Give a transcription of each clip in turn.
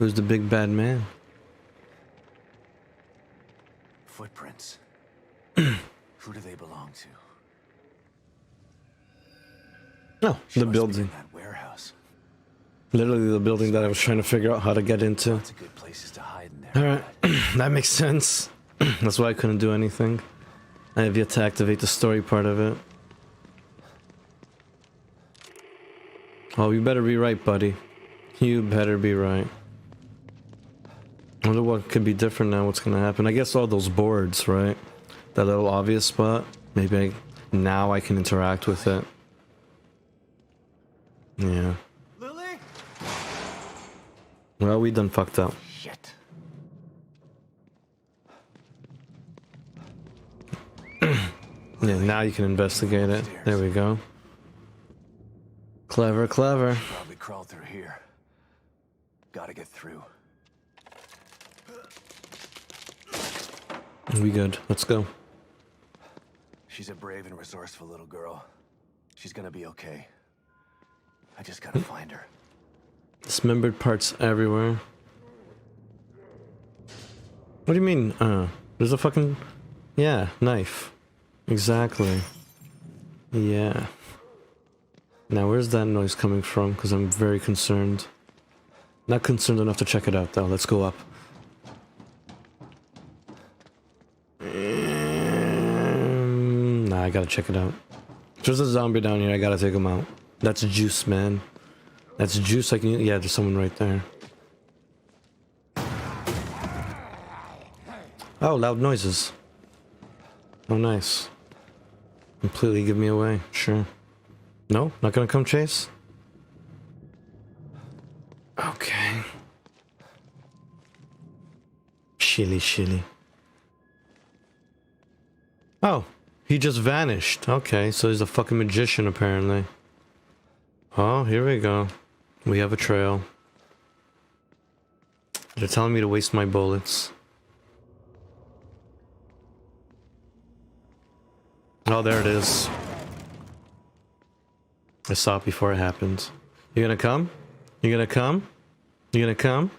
Who's the big bad man? Footprints. Who do they belong to? No, the building. That warehouse. Literally the building that I was trying to figure out how to get into. Lots of good places to hide in there. Alright, that makes sense. That's why I couldn't do anything. I have yet to activate the story part of it. Oh, you better be right, buddy. You better be right. I wonder what could be different now, what's gonna happen. I guess all those boards, right? That little obvious spot. Maybe now I can interact with it. Yeah. Lily? Well, we done fucked up. Shit. Yeah, now you can investigate it. There we go. Clever, clever. Probably crawled through here. Gotta get through. We good. Let's go. She's a brave and resourceful little girl. She's gonna be okay. I just gotta find her. Dismembered parts everywhere. What do you mean? There's a fucking... Yeah, knife. Exactly. Yeah. Now, where's that noise coming from? Because I'm very concerned. Not concerned enough to check it out, though. Let's go up. Nah, I gotta check it out. There's a zombie down here. I gotta take him out. That's juice, man. That's juice. I can... Yeah, there's someone right there. Oh, loud noises. Oh, nice. Completely give me away. Sure. No? Not gonna come chase? Okay. Shilly. Oh, he just vanished. Okay, so he's a fucking magician apparently. Oh, here we go. We have a trail. They're telling me to waste my bullets. Oh, there it is. I saw it before it happened. You gonna come? You gonna come? You gonna come?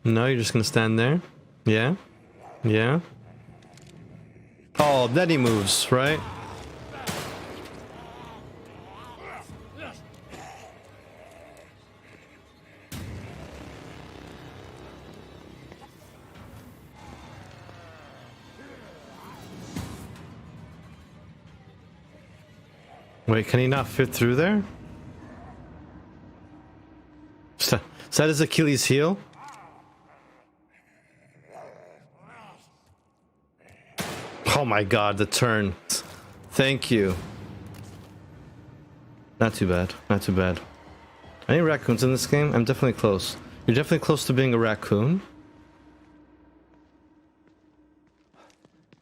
No, you're just gonna stand there? Yeah? Yeah? Oh, then he moves, right? Wait, can he not fit through there? Is that his Achilles heel? Oh my god, the turn. Thank you. Not too bad, not too bad. Any raccoons in this game? I'm definitely close. You're definitely close to being a raccoon.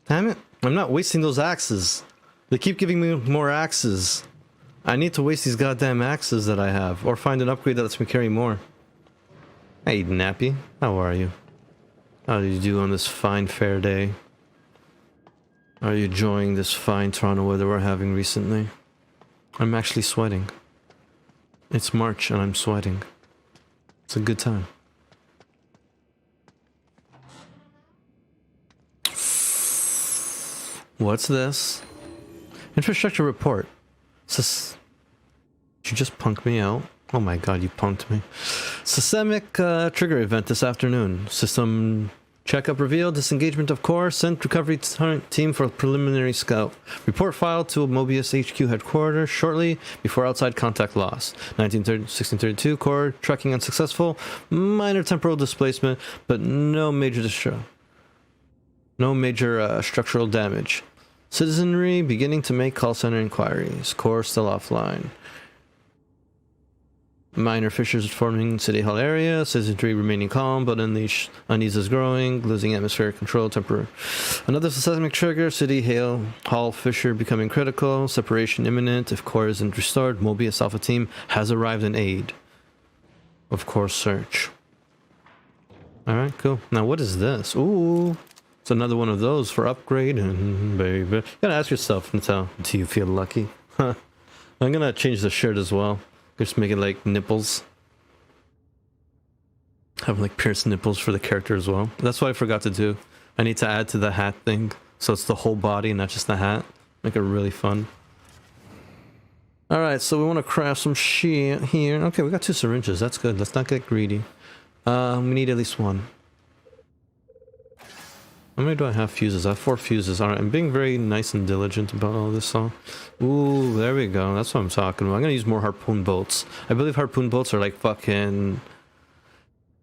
Damn it, I'm not wasting those axes. They keep giving me more axes. I need to waste these goddamn axes that I have, or find an upgrade that lets me carry more. Hey, Nappy. How are you? How do you do on this fine, fair day? Are you enjoying this fine Toronto weather we're having recently? I'm actually sweating. It's March and I'm sweating. It's a good time. What's this? Infrastructure report. Did you just punk me out? Oh my god, you punked me. Systemic trigger event this afternoon. System checkup revealed disengagement of core. Sent recovery team for preliminary scout. Report filed to Mobius HQ headquarters shortly before outside contact loss. 1632 core tracking unsuccessful. Minor temporal displacement, but no major structural damage. Citizenry beginning to make call center inquiries. Core still offline. Minor fissures forming City Hall area. Citizenry remaining calm, but unease is growing. Losing atmospheric control temporary. Another seismic trigger. City Hall fissure becoming critical. Separation imminent. If core isn't restored, Mobius Alpha team has arrived in aid. Of course, search. Alright, cool. Now what is this? Ooh. It's another one of those for upgrading, baby. You gotta ask yourself, Natal, do you feel lucky? Huh. I'm gonna change the shirt as well. Just make it like nipples. Have like pierced nipples for the character as well. That's what I forgot to do. I need to add to the hat thing, so it's the whole body, not just the hat. Make it really fun. Alright, so we want to craft some shit here. Okay, we got 2 syringes. That's good. Let's not get greedy. We need at least 1. How many do I have fuses? I have 4 fuses. Alright, I'm being very nice and diligent about all this. So. Ooh, there we go. That's what I'm talking about. I'm gonna use more harpoon bolts. I believe harpoon bolts are like fucking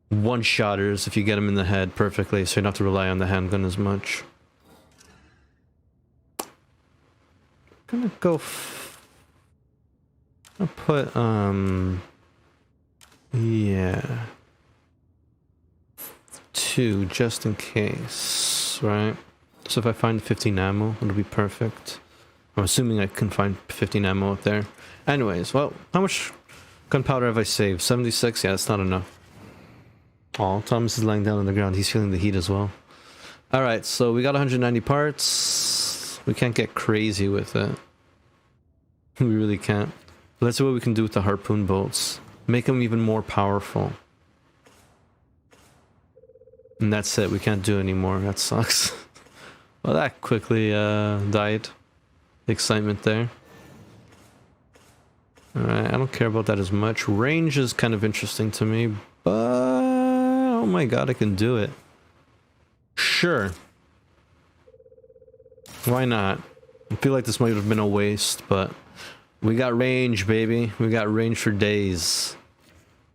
one-shotters if you get them in the head perfectly, so you don't have to rely on the handgun as much. I'm gonna go... I'll put, yeah... 2, just in case, right? So if I find 15 ammo, it'll be perfect. I'm assuming I can find 15 ammo up there. Anyways, well, how much gunpowder have I saved? 76? Yeah, that's not enough. Oh, Thomas is lying down on the ground. He's feeling the heat as well. Alright, so we got 190 parts. We can't get crazy with it. We really can't. But let's see what we can do with the harpoon bolts. Make them even more powerful. And that's it. We can't do anymore. That sucks. Well, that quickly died. The excitement there. Alright, I don't care about that as much. Range is kind of interesting to me, but... oh my god, I can do it. Sure. Why not? I feel like this might have been a waste, but... we got range, baby. We got range for days.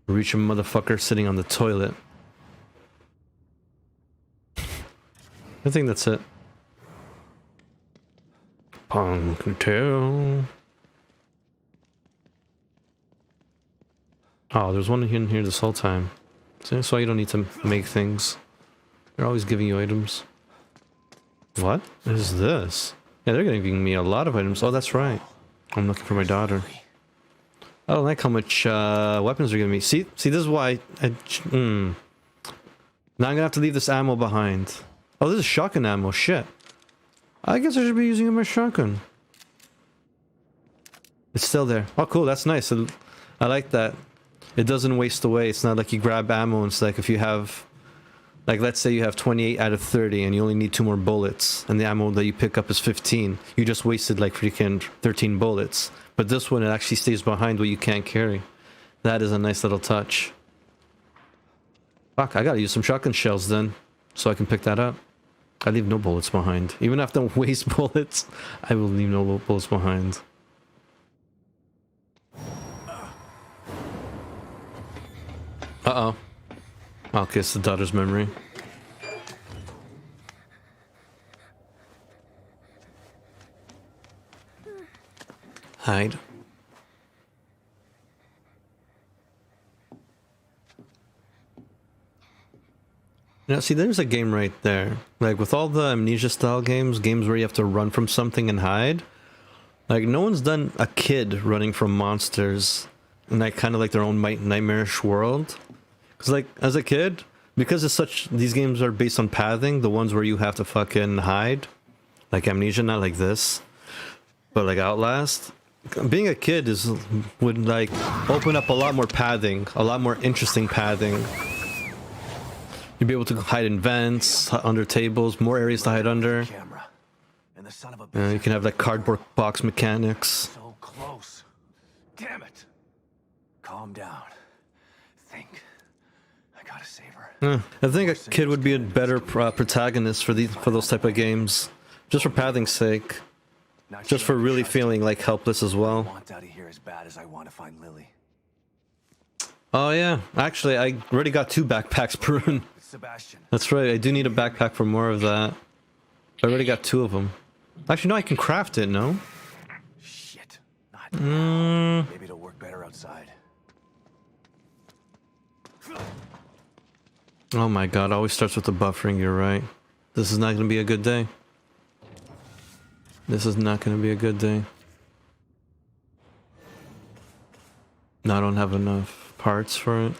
Reach a motherfucker sitting on the toilet. I think that's it. Punctail. Oh, there's one in here this whole time. See, that's why you don't need to make things. They're always giving you items. What is this? Yeah, they're giving me a lot of items. Oh, that's right. I'm looking for my daughter. I don't like how much weapons they're giving me. See, this is why Now I'm gonna have to leave this ammo behind. Oh, this is shotgun ammo. Shit. I guess I should be using my shotgun. It's still there. Oh, cool. That's nice. I like that. It doesn't waste away. It's not like you grab ammo and it's like if you have... like, let's say you have 28 out of 30 and you only need 2 more bullets and the ammo that you pick up is 15. You just wasted like freaking 13 bullets. But this one, it actually stays behind what you can't carry. That is a nice little touch. Fuck, I gotta use some shotgun shells then, so I can pick that up. I leave no bullets behind. Even if I don't waste bullets, I will leave no bullets behind. Uh-oh. I'll kiss the daughter's memory. Hide. Now, see, there's a game right there. Like, with all the Amnesia-style games, games where you have to run from something and hide, like, no one's done a kid running from monsters in, like, kind of like their own nightmarish world. Because, like, as a kid, because it's such... these games are based on pathing, the ones where you have to fucking hide. Like Amnesia, not like this. But, like, Outlast. Being a kid would, like, open up a lot more pathing. A lot more interesting pathing. You'd be able to hide in vents, under tables, more areas to hide under. You can have like cardboard box mechanics. So close. Damn it. Calm down. Think. I gotta save her. I think a kid would be a better protagonist for those type of games, just for pathing's sake, just for really feeling like helpless as well. I want out of here as bad as I want to find Lily. Oh yeah, actually I already got 2 backpacks, Prune. Sebastian. That's right, I do need a backpack for more of that. I already got 2 of them. Actually, no, I can craft it, no? Shit. Not now. Maybe it'll work better outside. Oh my god, always starts with the buffering, you're right. This is not gonna be a good day. This is not gonna be a good day. No, I don't have enough parts for it.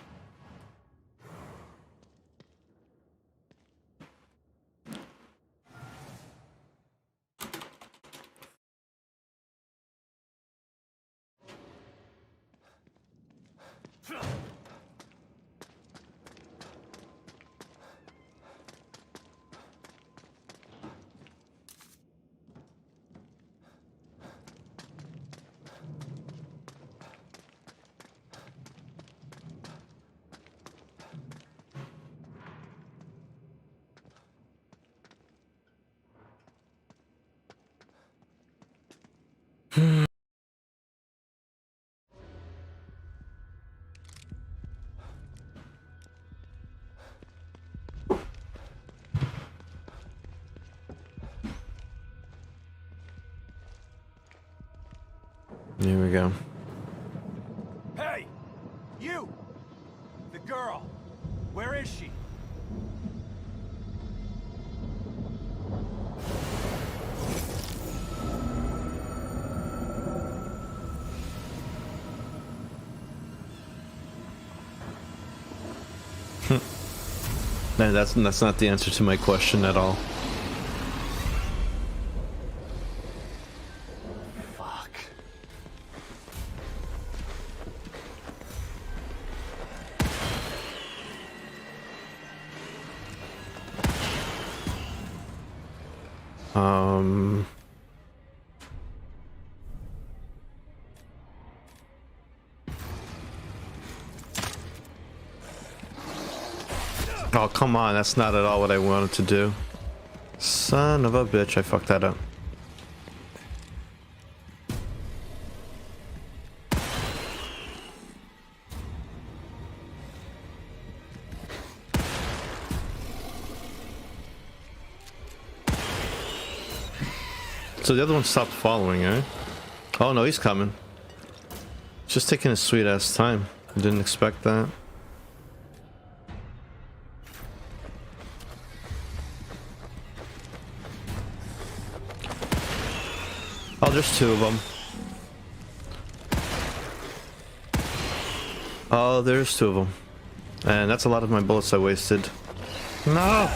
Here we go. Hey! You! The girl! Where is she? No, that's not the answer to my question at all. Fuck. Oh, come on. That's not at all what I wanted to do. Son of a bitch. I fucked that up. So the other one stopped following, eh? Oh no, he's coming. Just taking his sweet ass time. Didn't expect that. Oh, there's two of them. Oh, there's two of them. And that's a lot of my bullets I wasted. No!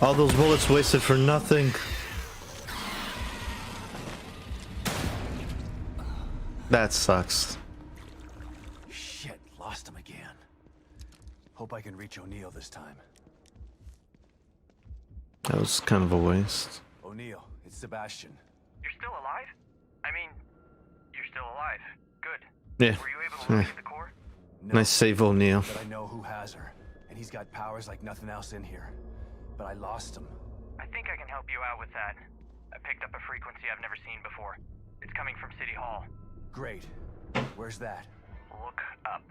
All those bullets wasted for nothing. That sucks. Shit, lost him again. Hope I can reach O'Neill this time. That was kind of a waste. O'Neill, it's Sebastian. You're still alive? I mean, you're still alive. Good. Yeah. Were you able to locate the core? No, Nice save, O'Neill. but I know who has her. And he's got powers like nothing else in here. But I lost him. I think I can help you out with that. I picked up a frequency I've never seen before. It's coming from City Hall. Great. Where's that? Look up.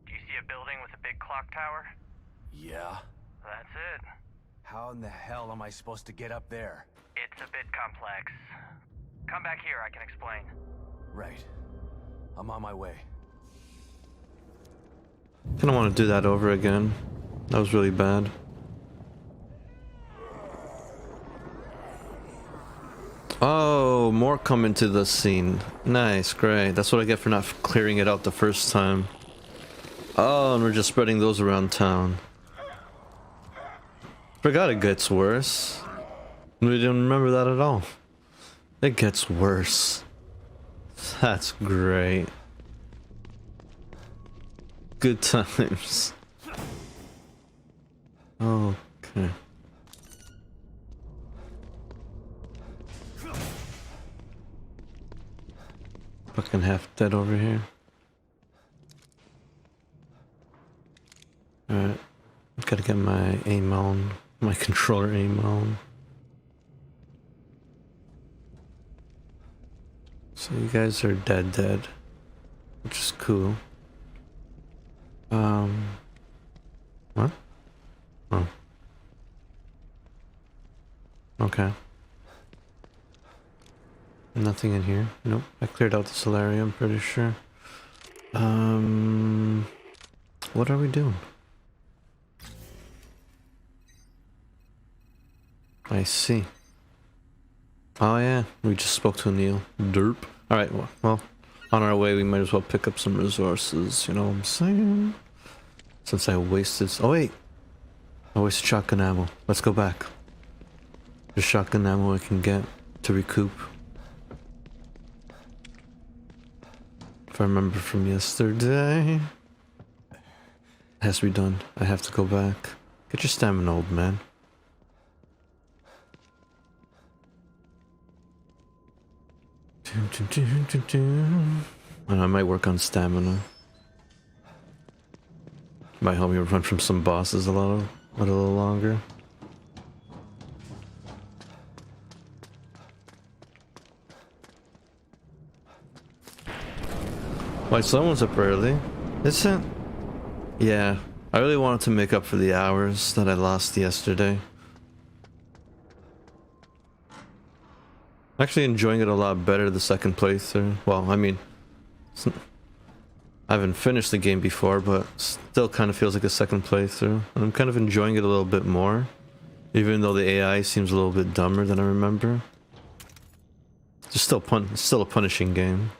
Do you see a building with a big clock tower? Yeah. That's it. How in the hell am I supposed to get up there? It's a bit complex. Come back here, I can explain. Right. I'm on my way. Kinda want to do that over again. That was really bad. Oh, more coming to the scene. Nice, great. That's what I get for not clearing it out the first time. Oh, and we're just spreading those around town. Forgot it gets worse. We didn't remember that at all. It gets worse. That's great. Good times. Okay. Fucking half dead over here. Alright. Gotta get my aim on. My controller aim on. So you guys are dead. Which is cool. What? Oh. Okay. Nothing in here. Nope. I cleared out this area, I'm pretty sure. What are we doing? I see. Oh yeah, we just spoke to Neil. Derp. Alright, well, on our way we might as well pick up some resources, you know what I'm saying? Since I wasted... Oh wait! I wasted shotgun ammo. Let's go back. There's shotgun ammo I can get to recoup. If I remember from yesterday. It has to be done. I have to go back. Get your stamina, old man. I might work on stamina. Might help me run from some bosses a little longer. Why, someone's up early. Is it? Yeah, I really wanted to make up for the hours that I lost yesterday. Actually enjoying it a lot better the second playthrough. Well, I mean, I haven't finished the game before, but still kind of feels like a second playthrough. And I'm kind of enjoying it a little bit more, even though the AI seems a little bit dumber than I remember. Just still still a punishing game.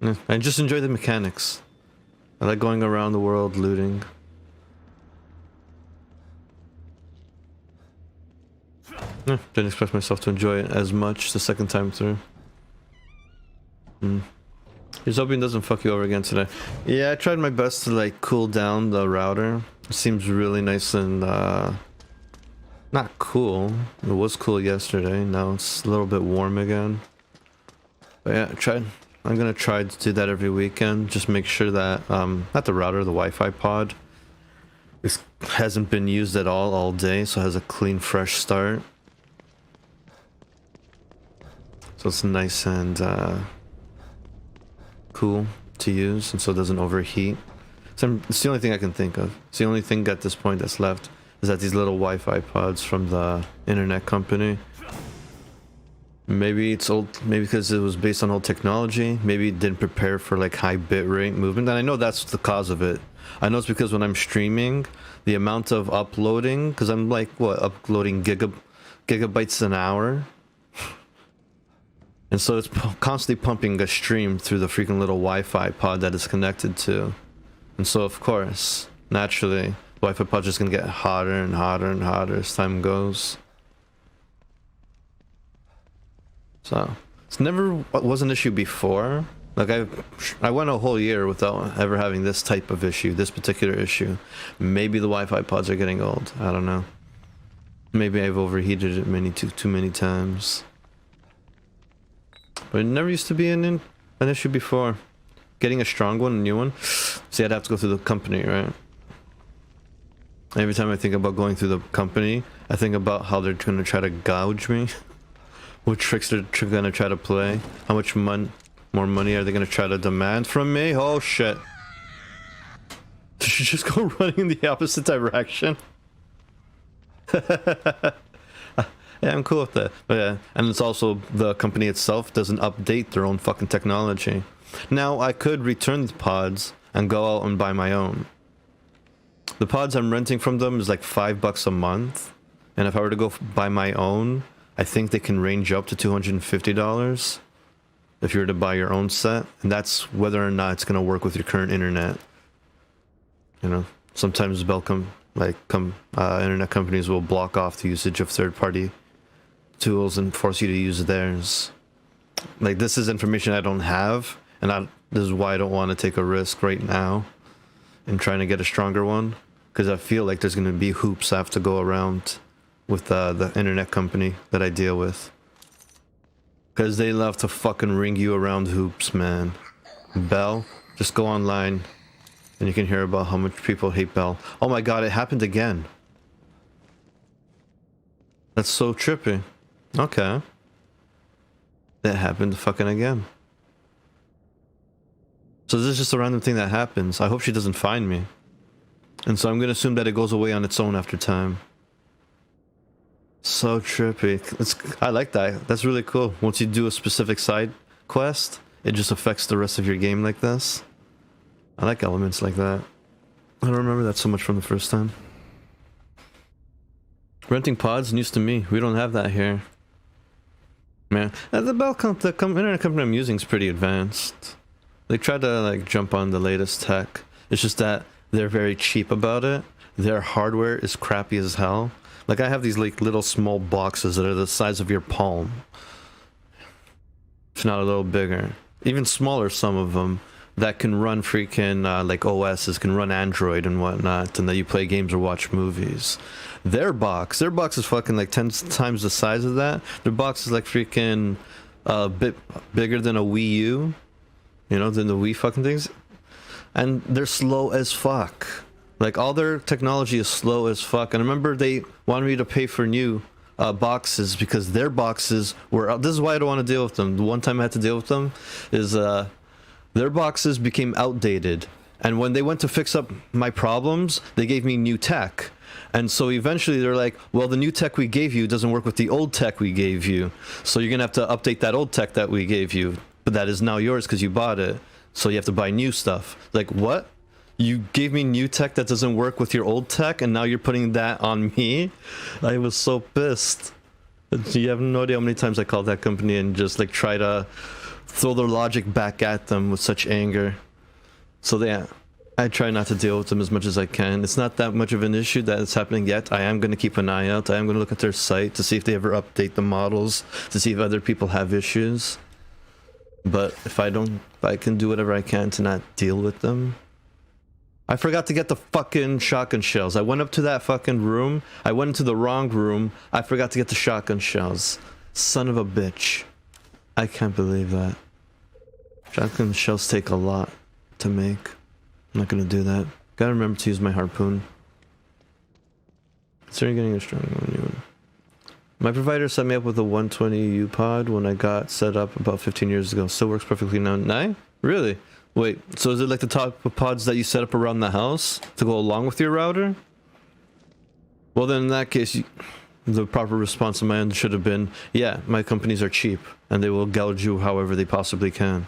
Yeah, I just enjoy the mechanics. I like going around the world looting. Yeah, didn't expect myself to enjoy it as much the second time through. Here's hoping it doesn't fuck you over again today. Yeah, I tried my best to like cool down the router. It seems really nice and not cool. It was cool yesterday. Now it's a little bit warm again. But yeah, I'm gonna try to do that every weekend. Just make sure that not the router, the Wi-Fi pod. This hasn't been used at all day, so it has a clean, fresh start. So it's nice and cool to use, and so it doesn't overheat. So it's the only thing I can think of. It's the only thing at this point that's left is that these little Wi-Fi pods from the internet company. Maybe it's old, maybe because it was based on old technology. Maybe it didn't prepare for like high bitrate movement, and I know that's the cause of it. I know it's because when I'm streaming, the amount of uploading, because I'm like uploading gigabytes an hour. And so it's constantly pumping a stream through the freaking little Wi-Fi pod that it's connected to. And so, of course, naturally, Wi-Fi pod is going to get hotter and hotter and hotter as time goes. So, it's never was an issue before. Like, I went a whole year without ever having this type of issue, this particular issue. Maybe the Wi-Fi pods are getting old. I don't know. Maybe I've overheated it too many times. But it never used to be an issue before. Getting a strong one, a new one. See, I'd have to go through the company, right? Every time I think about going through the company, I think about how they're going to try to gouge me. What tricks they're going to try to play. How much more money are they going to try to demand from me? Oh, shit. Did you just go running in the opposite direction? Yeah, I'm cool with that. But yeah, and it's also the company itself doesn't update their own fucking technology. Now, I could return the pods and go out and buy my own. The pods I'm renting from them is like $5 a month. And if I were to go buy my own, I think they can range up to $250 if you were to buy your own set. And that's whether or not it's going to work with your current internet. You know, sometimes internet companies will block off the usage of third-party tools and force you to use theirs. Like, this is information I don't have, and this is why I don't want to take a risk right now in trying to get a stronger one, because I feel like there's going to be hoops I have to go around with the internet company that I deal with, because they love to fucking ring you around hoops, man. Bell, just go online and you can hear about how much people hate Bell. Oh my god, it happened again. That's so trippy. Okay. That happened fucking again. So this is just a random thing that happens. I hope she doesn't find me. And so I'm gonna assume that it goes away on its own after time. So trippy. I like that. That's really cool. Once you do a specific side quest, it just affects the rest of your game like this. I like elements like that. I don't remember that so much from the first time. Renting pods, news to me. We don't have that here. Man, the internet company I'm using is pretty advanced. They try to like jump on the latest tech. It's just that they're very cheap about it. Their hardware is crappy as hell. Like, I have these like little small boxes that are the size of your palm, if not a little bigger. Even smaller, some of them, that can run freaking like OSs, can run Android and whatnot, and that you play games or watch movies. Their box is fucking like 10 times the size of that. Their box is like freaking a bit bigger than a Wii U, you know, than the Wii fucking things. And they're slow as fuck. Like, all their technology is slow as fuck. And I remember they wanted me to pay for new boxes because their boxes were... This is why I don't want to deal with them. The one time I had to deal with them is their boxes became outdated. And when they went to fix up my problems, they gave me new tech. And so eventually they're like, well, the new tech we gave you doesn't work with the old tech we gave you. So you're going to have to update that old tech that we gave you. But that is now yours because you bought it. So you have to buy new stuff. Like, what? You gave me new tech that doesn't work with your old tech, and now you're putting that on me? I was so pissed. You have no idea how many times I called that company and just like try to throw their logic back at them with such anger. So yeah, I try not to deal with them as much as I can. It's not that much of an issue that it's happening yet. I am going to keep an eye out. I am going to look at their site to see if they ever update the models, to see if other people have issues. But if I can do whatever I can to not deal with them. I forgot to get the fucking shotgun shells. I went up to that fucking room. I went into the wrong room. I forgot to get the shotgun shells. Son of a bitch. I can't believe that. Shotgun shells take a lot to make. I'm not gonna do that. Gotta remember to use my harpoon. Considering getting a strong one. My provider set me up with a 120 UPod when I got set up about 15 years ago. Still works perfectly now. Nah? Really? Wait, so is it like the top of pods that you set up around the house to go along with your router? Well, then in that case, the proper response on my end should have been, yeah, my companies are cheap, and they will gouge you however they possibly can.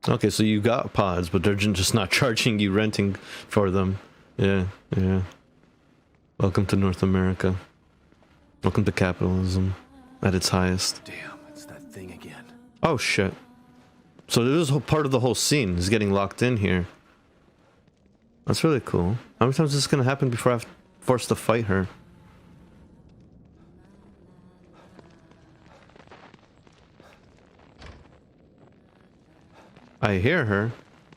Okay, so you got pods, but they're just not charging you renting for them. Yeah, yeah. Welcome to North America. Welcome to capitalism. At its highest. Damn, it's that thing again. Oh shit. So this is part of the whole scene is getting locked in here. That's really cool. How many times is this gonna happen before I'm forced to fight her? I hear her,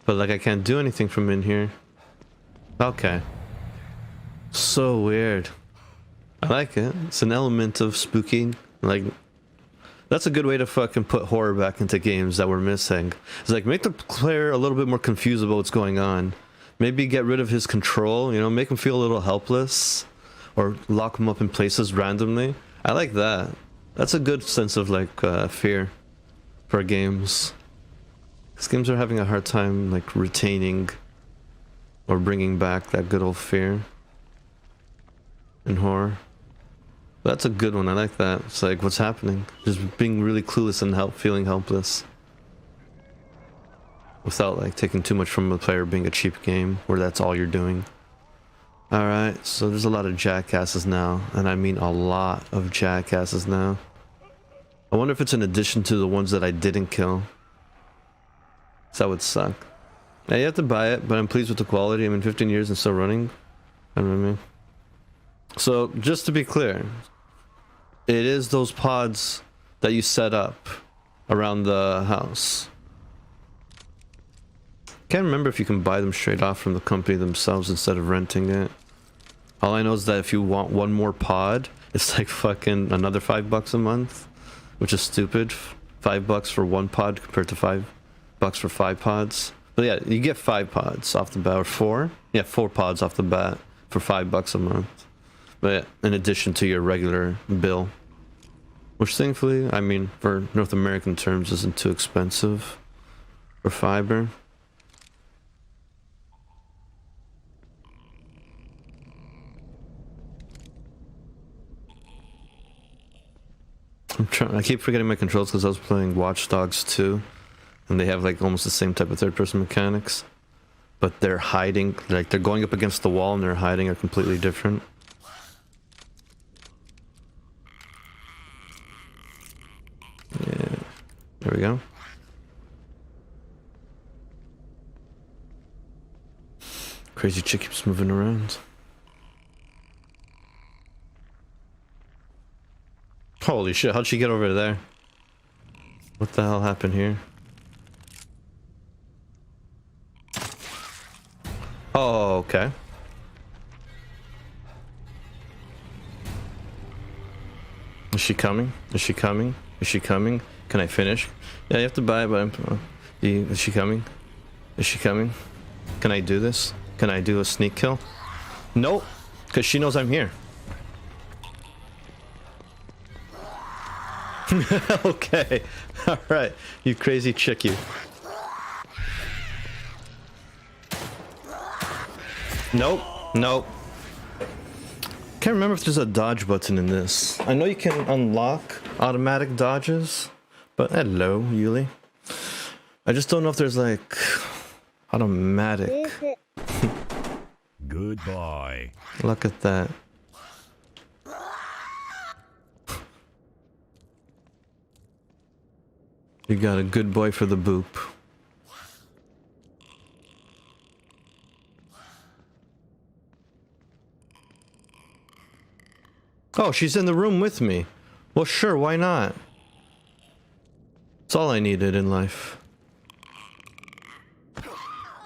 but like I can't do anything from in here. Okay. So weird. I like it. It's an element of spooky. Like, that's a good way to fucking put horror back into games that we're missing. It's like, make the player a little bit more confused about what's going on. Maybe get rid of his control, you know, make him feel a little helpless. Or lock him up in places randomly. I like that. That's a good sense of, like, fear for games. Because games are having a hard time, like, retaining or bringing back that good old fear in horror. That's a good one. I like that. It's like, what's happening? Just being really clueless and feeling helpless. Without, like, taking too much from the player being a cheap game where that's all you're doing. Alright, so there's a lot of jackasses now. And I mean a lot of jackasses now. I wonder if it's in addition to the ones that I didn't kill. So that would suck. Yeah, you have to buy it, but I'm pleased with the quality. I mean, 15 years and still running. I don't know what I mean. So, just to be clear, it is those pods that you set up around the house. Can't remember if you can buy them straight off from the company themselves instead of renting it. All I know is that if you want one more pod, it's like fucking another $5 a month, which is stupid. $5 for one pod compared to $5 for 5 pods. But yeah, you get 5 pods off the bat, or 4? Yeah, 4 pods off the bat for $5 a month. But in addition to your regular bill, which thankfully, I mean, for North American terms, isn't too expensive for fiber. I keep forgetting my controls because I was playing Watch Dogs 2, and they have like almost the same type of third-person mechanics, but they're hiding, like they're going up against the wall and they're hiding are completely different. Yeah, there we go. Crazy chick keeps moving around. Holy shit, how'd she get over there? What the hell happened here? Oh, okay. Is she coming? Is she coming? Is she coming? Can I finish? Yeah, you have to buy it, but is she coming? Is she coming? Can I do this? Can I do a sneak kill? Nope, because she knows I'm here. Okay, alright, you crazy chick, you. Nope. Nope. Can't remember if there's a dodge button in this. I know you can unlock automatic dodges, but hello, Yuli. I just don't know if there's like automatic. Good boy. Look at that. You got a good boy for the boop. Oh, she's in the room with me. Well, sure, why not? It's all I needed in life.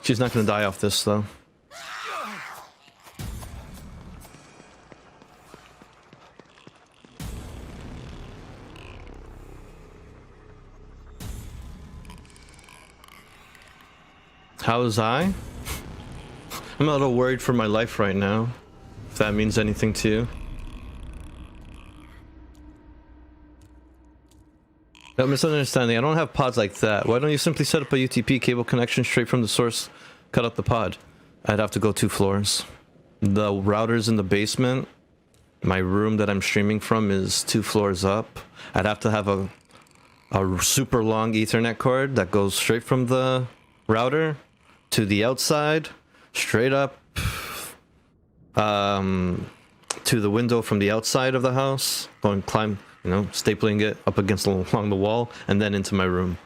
She's not gonna die off this, though. How was I? I'm a little worried for my life right now. If that means anything to you. No misunderstanding. I don't have pods like that. Why don't you simply set up a UTP cable connection straight from the source? Cut up the pod. I'd have to go 2 floors. The router's in the basement. My room that I'm streaming from is 2 floors up. I'd have to have a super long Ethernet cord that goes straight from the router to the outside, straight up to the window from the outside of the house, going climb, you know, stapling it up against along the wall, and then into my room.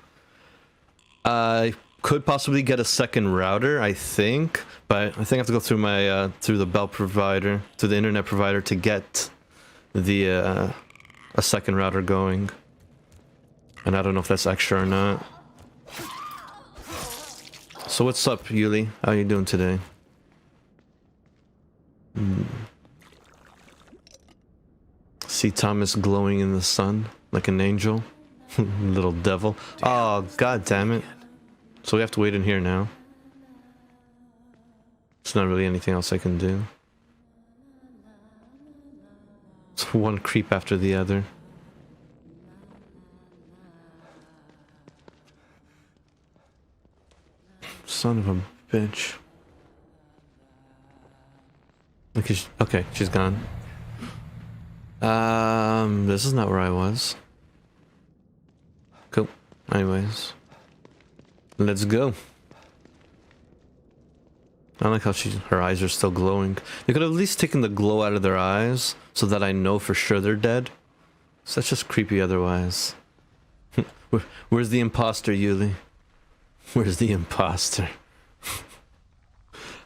I could possibly get a second router, I think, but I think I have to go through my through the bell provider, through the internet provider to get the a second router going. And I don't know if that's extra or not. So what's up, Yuli? How are you doing today? See Thomas glowing in the sun like an angel. Little devil. Oh, god damn it. So we have to wait in here now. There's not really anything else I can do. It's one creep after the other. Son of a bitch. Okay, she's gone. This is not where I was. Cool. Anyways. Let's go. I like how her eyes are still glowing. They could have at least taken the glow out of their eyes so that I know for sure they're dead. So that's just creepy otherwise. Where's the imposter, Yuli? Where's the imposter?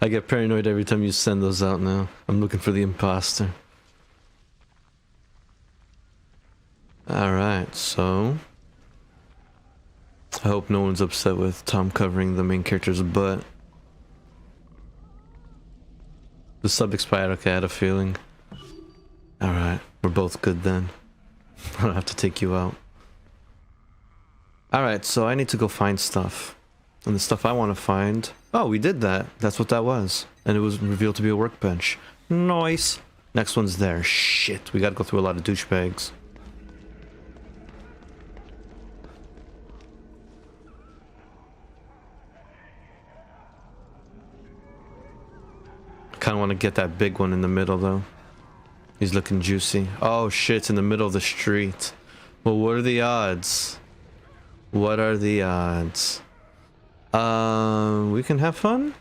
I get paranoid every time you send those out now. I'm looking for the imposter. Alright, so... I hope no one's upset with Tom covering the main character's butt. The sub expired, okay, I had a feeling. Alright, we're both good then. I don't have to take you out. Alright, so I need to go find stuff. And the stuff I want to find... Oh, we did that. That's what that was. And it was revealed to be a workbench. Nice. Next one's there. Shit, we gotta go through a lot of douchebags. I kinda want to get that big one in the middle, though. He's looking juicy. Oh shit, it's in the middle of the street. Well, what are the odds? What are the odds? We can have fun?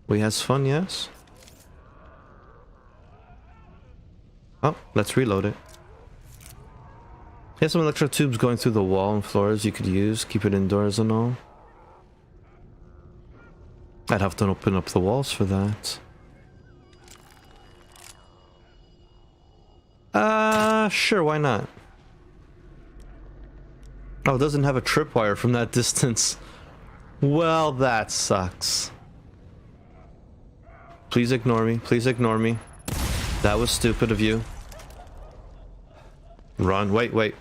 We has fun, yes? Oh, let's reload it. Here's some electric tubes going through the wall and floors you could use. Keep it indoors and all. I'd have to open up the walls for that. Sure, why not? Oh, it doesn't have a tripwire from that distance. Well, that sucks. Please ignore me. Please ignore me. That was stupid of you. Run. Wait, wait.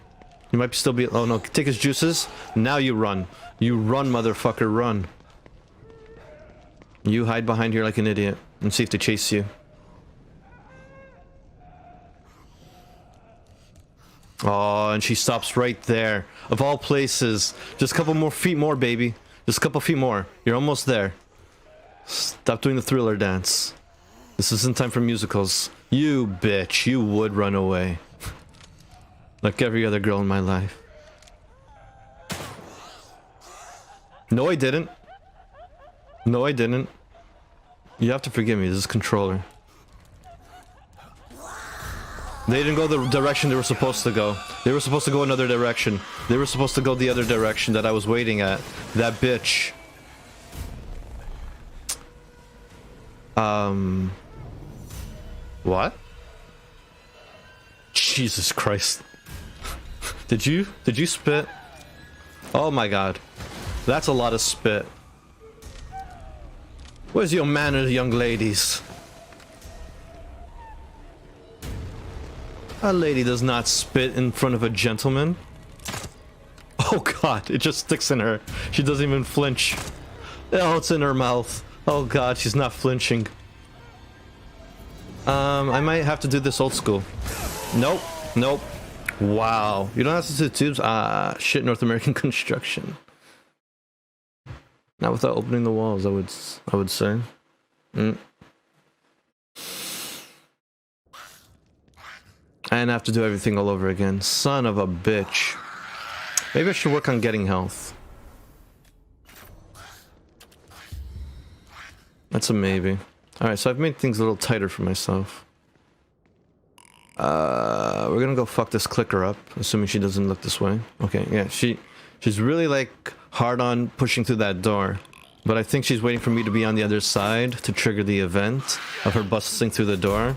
You might still be... Oh, no. Take his juices. Now you run. You run, motherfucker. Run. You hide behind here like an idiot and see if they chase you. Oh, and she stops right there. Of all places. Just a couple more feet more, baby. Just a couple feet more. You're almost there. Stop doing the thriller dance. This isn't time for musicals. You bitch, you would run away. Like every other girl in my life. No, I didn't. No, I didn't. You have to forgive me, this is controller. They didn't go the direction they were supposed to go. They were supposed to go another direction. They were supposed to go the other direction that I was waiting at. That bitch. What? Jesus Christ. Did you spit? Oh my god. That's a lot of spit. Where's your manners, young ladies? A lady does not spit in front of a gentleman. Oh god, it just sticks in her. She doesn't even flinch. Oh, it's in her mouth. Oh god, she's not flinching. I might have to do this old school. Nope, nope. Wow. You don't have to do tubes? Ah, shit, North American construction. Not without opening the walls, I would say. And have to do everything all over again. Son of a bitch. Maybe I should work on getting health. That's a maybe. Alright, so I've made things a little tighter for myself. We're gonna go fuck this clicker up, assuming she doesn't look this way. Okay, yeah, she's really like hard on pushing through that door. But I think she's waiting for me to be on the other side to trigger the event of her busting through the door.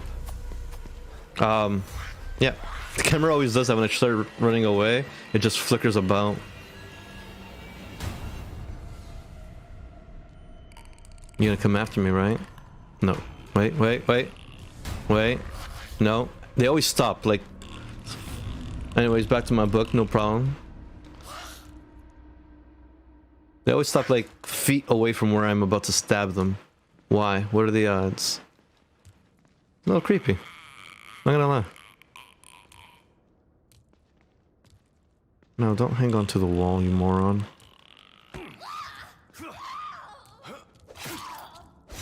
Yeah, the camera always does that when I start running away. It just flickers about. You gonna come after me, right? No. Wait. No. They always stop, like... Anyways, back to my book, no problem. They always stop, like, feet away from where I'm about to stab them. Why? What are the odds? A little creepy. Not gonna lie. No, don't hang on to the wall, you moron.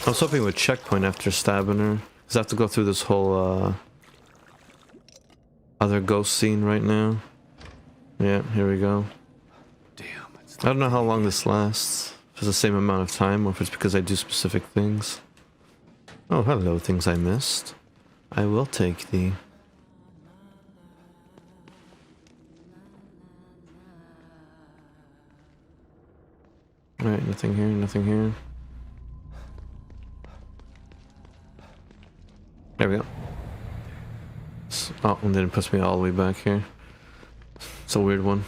I was hoping with checkpoint after stabbing her. Because I have to go through this whole, other ghost scene right now. Yeah, here we go. Damn. I don't know how long this lasts. If it's the same amount of time, or if it's because I do specific things. Oh, hello, things I missed. I will take the... Alright, nothing here, nothing here. There we go. Oh, and then it puts me all the way back here. It's a weird one.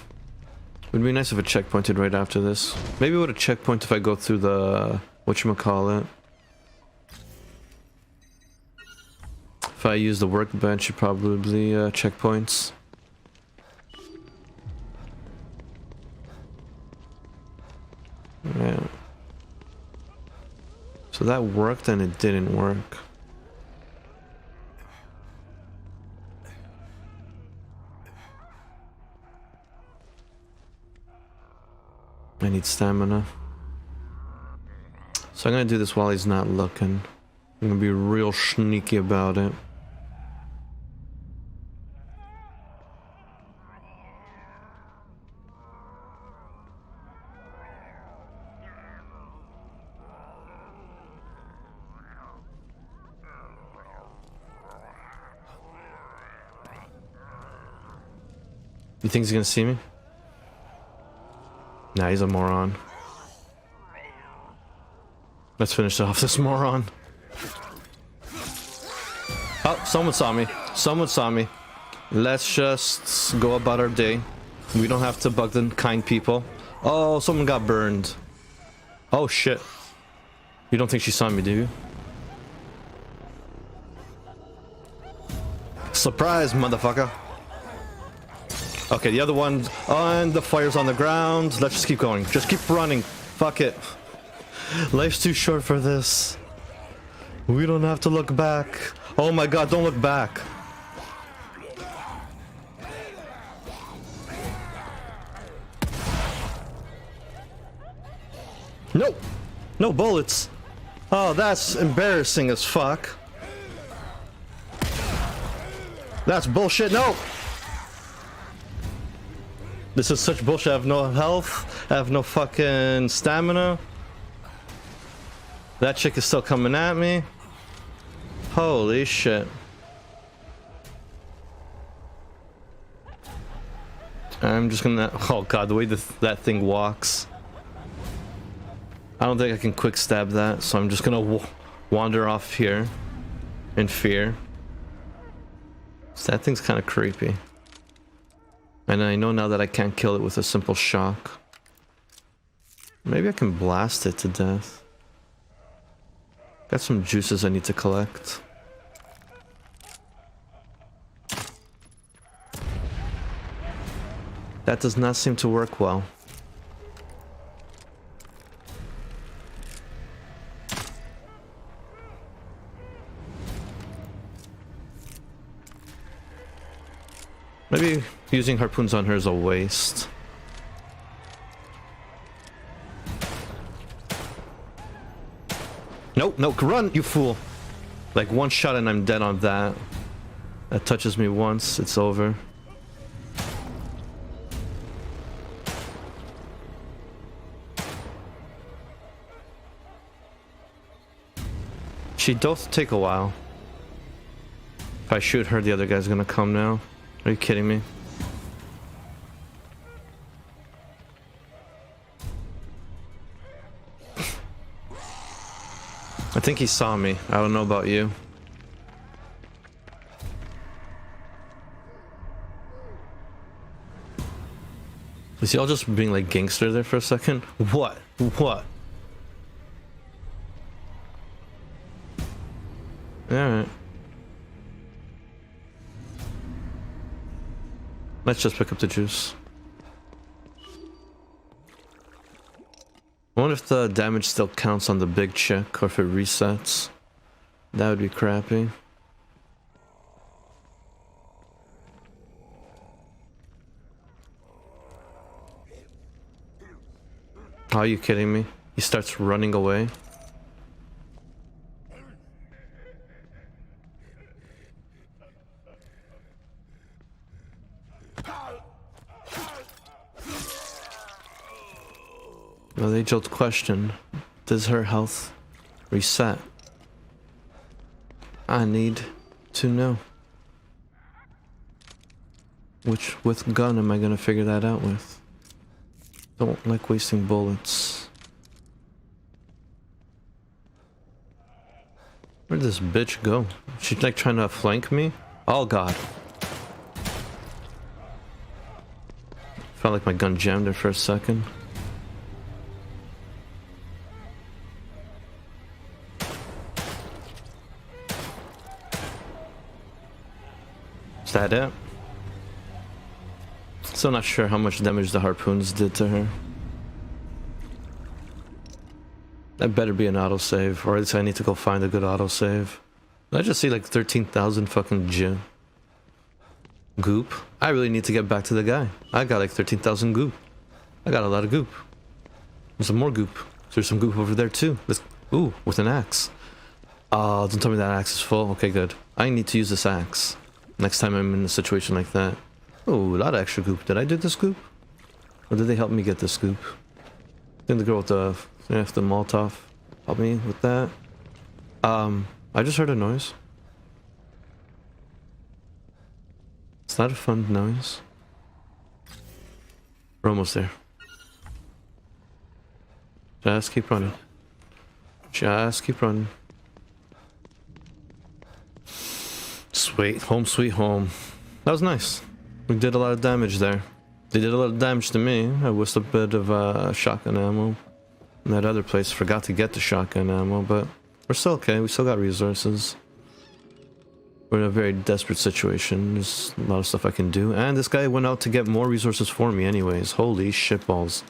Would be nice if it checkpointed right after this. Maybe it would have checkpoint if I go through the... whatchamacallit. If I use the workbench, it probably checkpoints. Yeah. So that worked and it didn't work. I need stamina. So I'm gonna do this while he's not looking. I'm gonna be real sneaky about it. You think he's gonna see me? Nah, he's a moron. Let's finish off this moron. Oh, someone saw me. Someone saw me. Let's just go about our day. We don't have to bug the kind people. Oh, someone got burned. Oh, shit. You don't think she saw me, do you? Surprise, motherfucker. Okay, the other one, and the fire's on the ground. Let's just keep going. Just keep running. Fuck it. Life's too short for this. We don't have to look back. Oh my god, don't look back. No! No bullets! Oh, that's embarrassing as fuck. That's bullshit. No! This is such bullshit. I have no health. I have no fucking stamina. That chick is still coming at me. Holy shit. I'm just gonna... Oh god, the way that thing walks. I don't think I can quick stab that, so I'm just gonna wander off here in fear. So that thing's kind of creepy. And I know now that I can't kill it with a simple shock. Maybe I can blast it to death. Got some juices I need to collect. That does not seem to work well. Maybe using harpoons on her is a waste. Nope, no, run, you fool! Like one shot and I'm dead on that. That touches me once, it's over. She does take a while. If I shoot her, the other guy's gonna come now. Are you kidding me? I think he saw me. I don't know about you. Was y'all just being like gangster there for a second? What? What? Alright. Let's just pick up the juice. I wonder if the damage still counts on the big chick or if it resets. That would be crappy. Are you kidding me? He starts running away. Well, the age-old question, does her health reset? I need to know. With gun am I gonna figure that out with? Don't like wasting bullets. Where'd this bitch go? She's like trying to flank me? Oh god. Felt like my gun jammed her for a second. Is that it? Still not sure how much damage the harpoons did to her. That better be an autosave, or at least I need to go find a good autosave. I just see like 13,000 fucking goop. I really need to get back to the guy. I got like 13,000 goop. I got a lot of goop. There's some more goop. There's some goop over there too. Let's, ooh, with an axe. Don't tell me that axe is full. Okay, good. I need to use this axe next time I'm in a situation like that. Oh, a lot of extra goop. Did I do this goop? Or did they help me get this goop? I think the girl with the Molotov helped me with that. I just heard a noise. It's not a fun noise. We're almost there. Just keep running. Just keep running. Sweet. Home sweet home. That was nice. We did a lot of damage there. They did a lot of damage to me. I whisked a bit of shotgun ammo. And that other place forgot to get the shotgun ammo, but we're still okay. We still got resources. We're in a very desperate situation. There's a lot of stuff I can do. And this guy went out to get more resources for me anyways. Holy shitballs.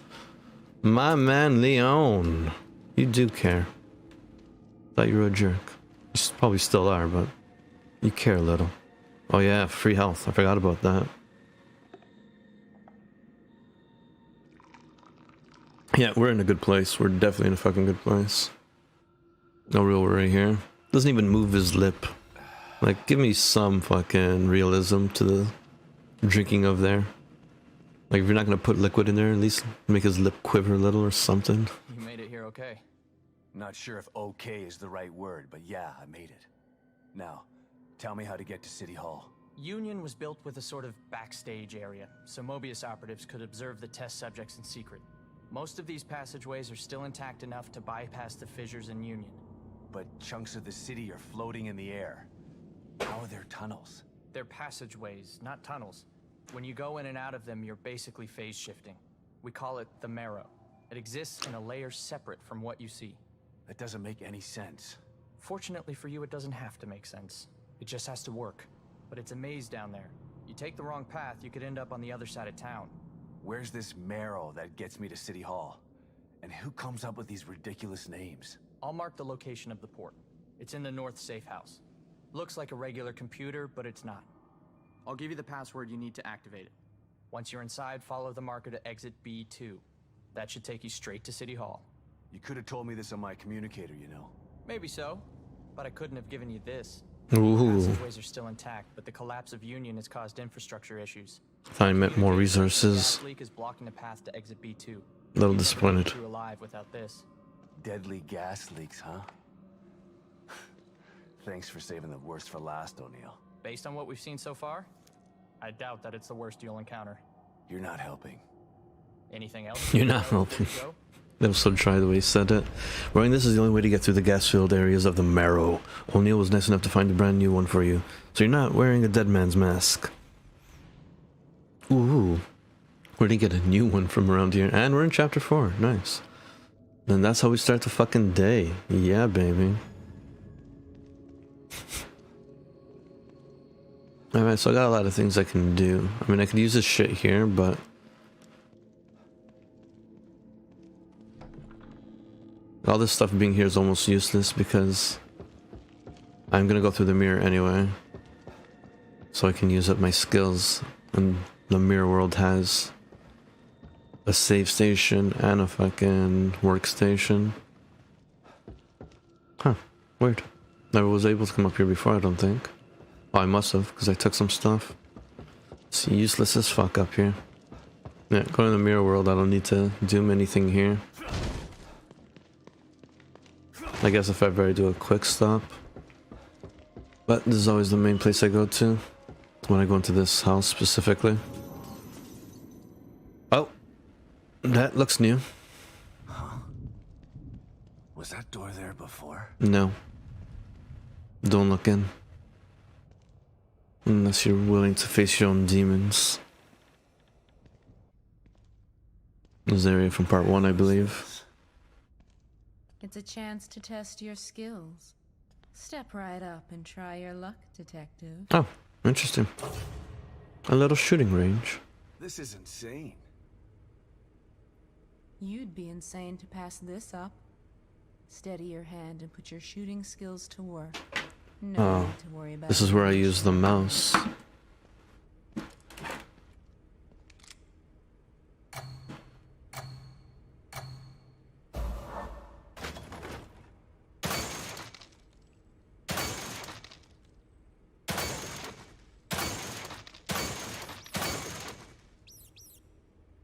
My man Leon. You do care. Thought you were a jerk. You probably still are, but you care a little. Oh yeah, free health. I forgot about that. Yeah, we're in a good place. We're definitely in a fucking good place. No real worry here. Doesn't even move his lip. Like, give me some fucking realism to the drinking of there. Like, if you're not gonna put liquid in there, at least make his lip quiver a little or something. You made it here okay. Not sure if okay is the right word, but yeah, I made it. Now, tell me how to get to City Hall. Union was built with a sort of backstage area, so Mobius operatives could observe the test subjects in secret. Most of these passageways are still intact enough to bypass the fissures in Union. But chunks of the city are floating in the air. How are there tunnels? They're passageways, not tunnels. When you go in and out of them, you're basically phase shifting. We call it the marrow. It exists in a layer separate from what you see. That doesn't make any sense. Fortunately for you, it doesn't have to make sense. It just has to work. But it's a maze down there. You take the wrong path, you could end up on the other side of town. Where's this marrow that gets me to City Hall? And who comes up with these ridiculous names? I'll mark the location of the port. It's in the north safe house. Looks like a regular computer, but it's not. I'll give you the password you need to activate it. Once you're inside, follow the marker to exit B2. That should take you straight to City Hall. You could have told me this on my communicator, you know. Maybe so, but I couldn't have given you this. Ooh. Passageways are still intact, but the collapse of Union has caused infrastructure issues. Thought I meant more The resources. gas leak is blocking the path to exit B2. A little You'd never disappointed. get through alive without this. Deadly gas leaks, huh? Thanks for saving the worst for last, O'Neill. Based on what we've seen so far, I doubt that it's the worst you'll encounter. You're not helping. Anything else? You're not helping. That was so dry the way he said it. Wearing this is the only way to get through the gas-filled areas of the marrow. O'Neill was nice enough to find a brand new one for you, so you're not wearing a dead man's mask. Ooh. Where'd he get a new one from around here? And we're in chapter 4. Nice. And that's how we start the fucking day. Yeah, baby. Alright, so I got a lot of things I can do. I mean, I could use this shit here, but... all this stuff being here is almost useless because... I'm gonna go through the mirror anyway. So I can use up my skills. And the mirror world has... a save station and a fucking workstation. Huh. Weird. Never was able to come up here before, I don't think. Oh, I must have, because I took some stuff. It's useless as fuck up here. Yeah, going to the mirror world, I don't need to do anything here. I guess if ever I do a quick stop. But this is always the main place I go to. When I go into this house specifically. Oh! That looks new. Was that door there before? No. Don't look in. Unless you're willing to face your own demons. This area from part 1, I believe. It's a chance to test your skills. Step right up and try your luck, detective. Oh, interesting. A little shooting range. This is insane. You'd be insane to pass this up. Steady your hand and put your shooting skills to work. No need to worry about This is where I use the mouse.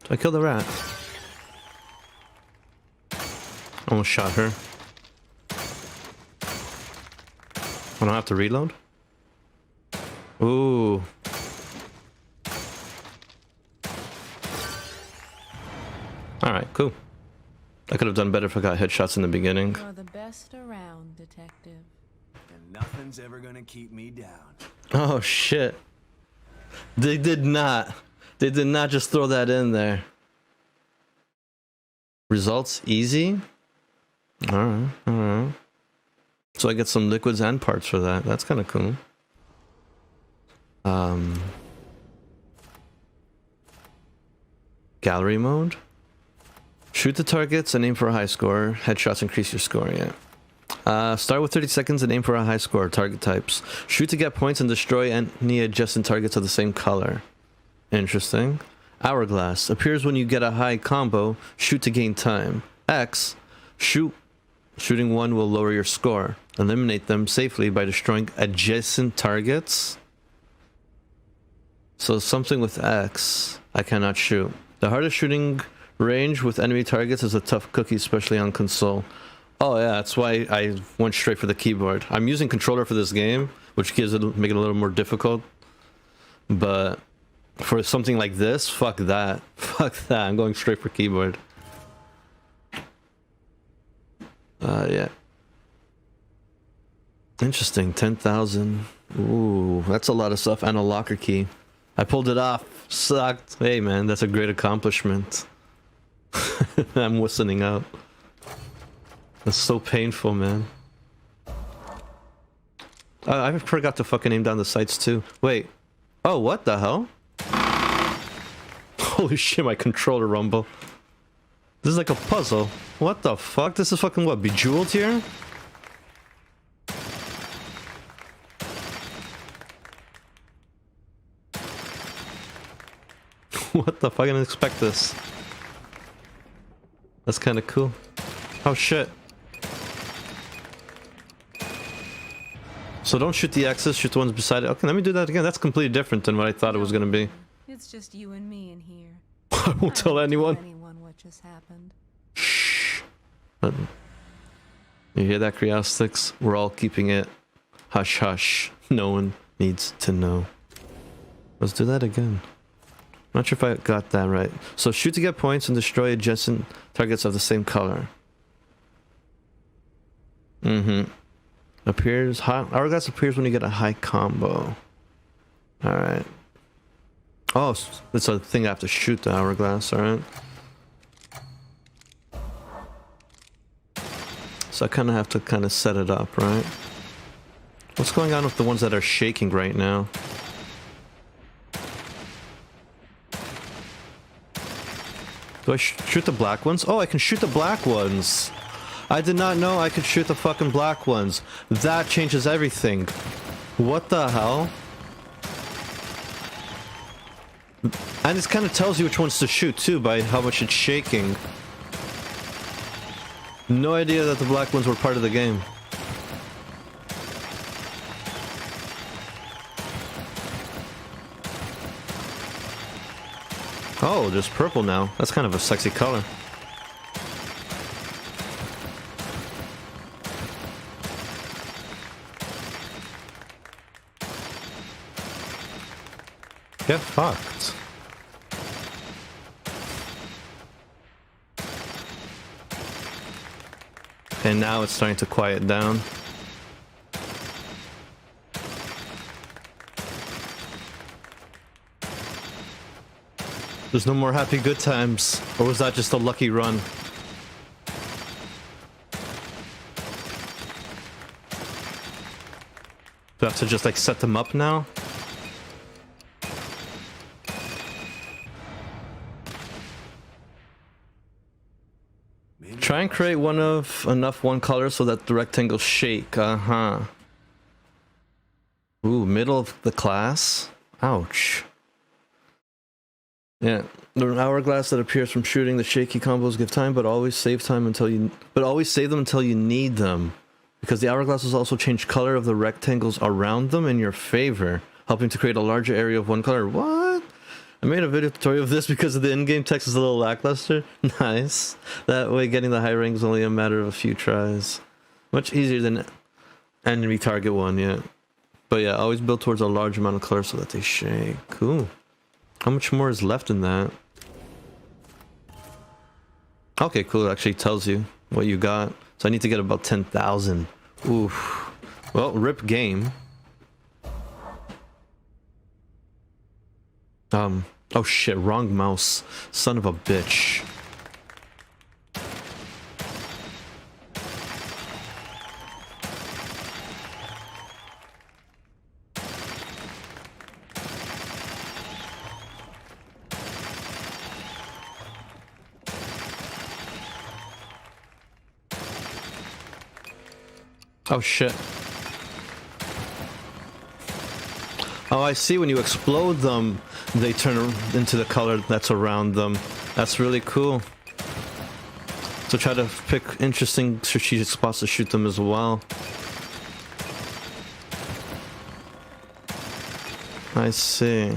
I killed the rat. Almost shot her. I don't have to reload? Ooh. Alright, cool. I could have done better if I got headshots in the beginning. You're the best around, detective. And nothing's ever gonna keep me down. Oh shit. They did not. They did not just throw that in there. Results easy? Alright, alright. So I get some liquids and parts for that. That's kind of cool. Gallery mode. Shoot the targets and aim for a high score. Headshots increase your score, yeah. Start with 30 seconds and aim for a high score. Target types. Shoot to get points and destroy any adjacent targets of the same color. Interesting. Hourglass. Appears when you get a high combo. Shoot to gain time. X. Shoot Shooting one will lower your score. Eliminate them safely by destroying adjacent targets. So something with X, I cannot shoot. The hardest shooting range with enemy targets is a tough cookie, especially on console. Oh yeah, that's why I went straight for the keyboard. I'm using controller for this game, which gives it make it a little more difficult. But for something like this, fuck that. Fuck that. I'm going straight for keyboard. Yeah. Interesting. 10,000. Ooh, that's a lot of stuff. And a locker key. I pulled it off. Sucked. Hey man, that's a great accomplishment. I'm whistling out. That's so painful, man. I forgot to fucking aim down the sights too. Wait. Oh, what the hell? Holy shit, my controller rumble. This is like a puzzle. What the fuck? This is fucking what? Bejeweled here? What the fuck? I didn't expect this. That's kind of cool. Oh shit. So don't shoot the X's, shoot the ones beside it. Okay, let me do that again. That's completely different than what I thought it was gonna be. It's just you and me in here. I won't tell anyone. Anyone what just happened. Shh. You hear that, Creostics? We're all keeping it hush hush. No one needs to know. Let's do that again. Not sure if I got that right. So shoot to get points and destroy adjacent targets of the same color. Appears high. Hourglass appears when you get a high combo. Alright. Oh, it's a thing I have to shoot the hourglass, alright. So I kind of have to kind of set it up, right? What's going on with the ones that are shaking right now? Do I shoot the black ones? Oh, I can shoot the black ones. I did not know I could shoot the fucking black ones. That changes everything. What the hell? And it kind of tells you which ones to shoot too by how much it's shaking. No idea that the black ones were part of the game. Oh, there's purple now. That's kind of a sexy color. Get fucked. And now it's starting to quiet down. There's no more happy good times. Or was that just a lucky run? Do I have to just like set them up now? Try and create enough one color so that the rectangles shake. Ooh, middle of the class? Ouch. Yeah, the hourglass that appears from shooting the shaky combos give time, but always save them until you need them. Because the hourglasses also change color of the rectangles around them in your favor, helping to create a larger area of one color. What? I made a video tutorial of this because the in-game text is a little lackluster. Nice. That way getting the high rank is only a matter of a few tries. Much easier than enemy target one, yeah. But yeah, always build towards a large amount of color so that they shake. Cool. How much more is left in that? Okay, cool. It actually tells you what you got. So I need to get about 10,000. Oof. Well, rip game. Oh shit, wrong mouse. Son of a bitch. Oh shit. Oh, I see. When you explode them, they turn into the color that's around them. That's really cool. So try to pick interesting strategic spots to shoot them as well. I see. I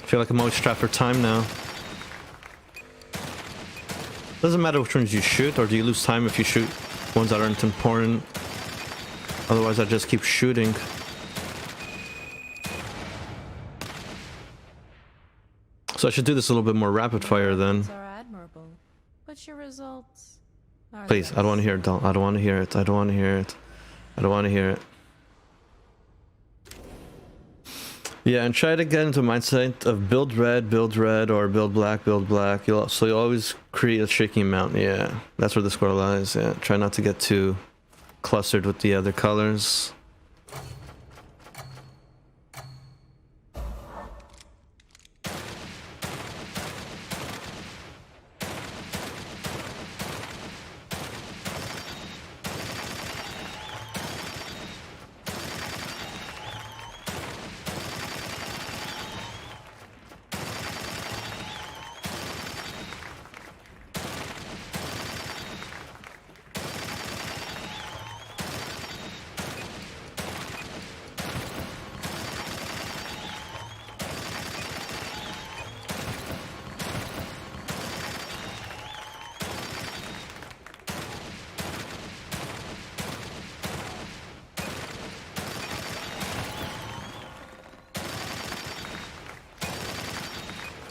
feel like I'm always strapped for time now. Doesn't matter which ones you shoot, or do you lose time if you shoot ones that aren't important? Otherwise I just keep shooting. So I should do this a little bit more rapid fire then. Are admirable, but your results are Please, I don't want to hear it, I don't want to hear it. I don't want to hear it. I don't want to hear it. Yeah, and try to get into a mindset of build red, or build black, So you always create a shaking amount. Yeah, that's where the score lies. Yeah, try not to get too clustered with the other colors.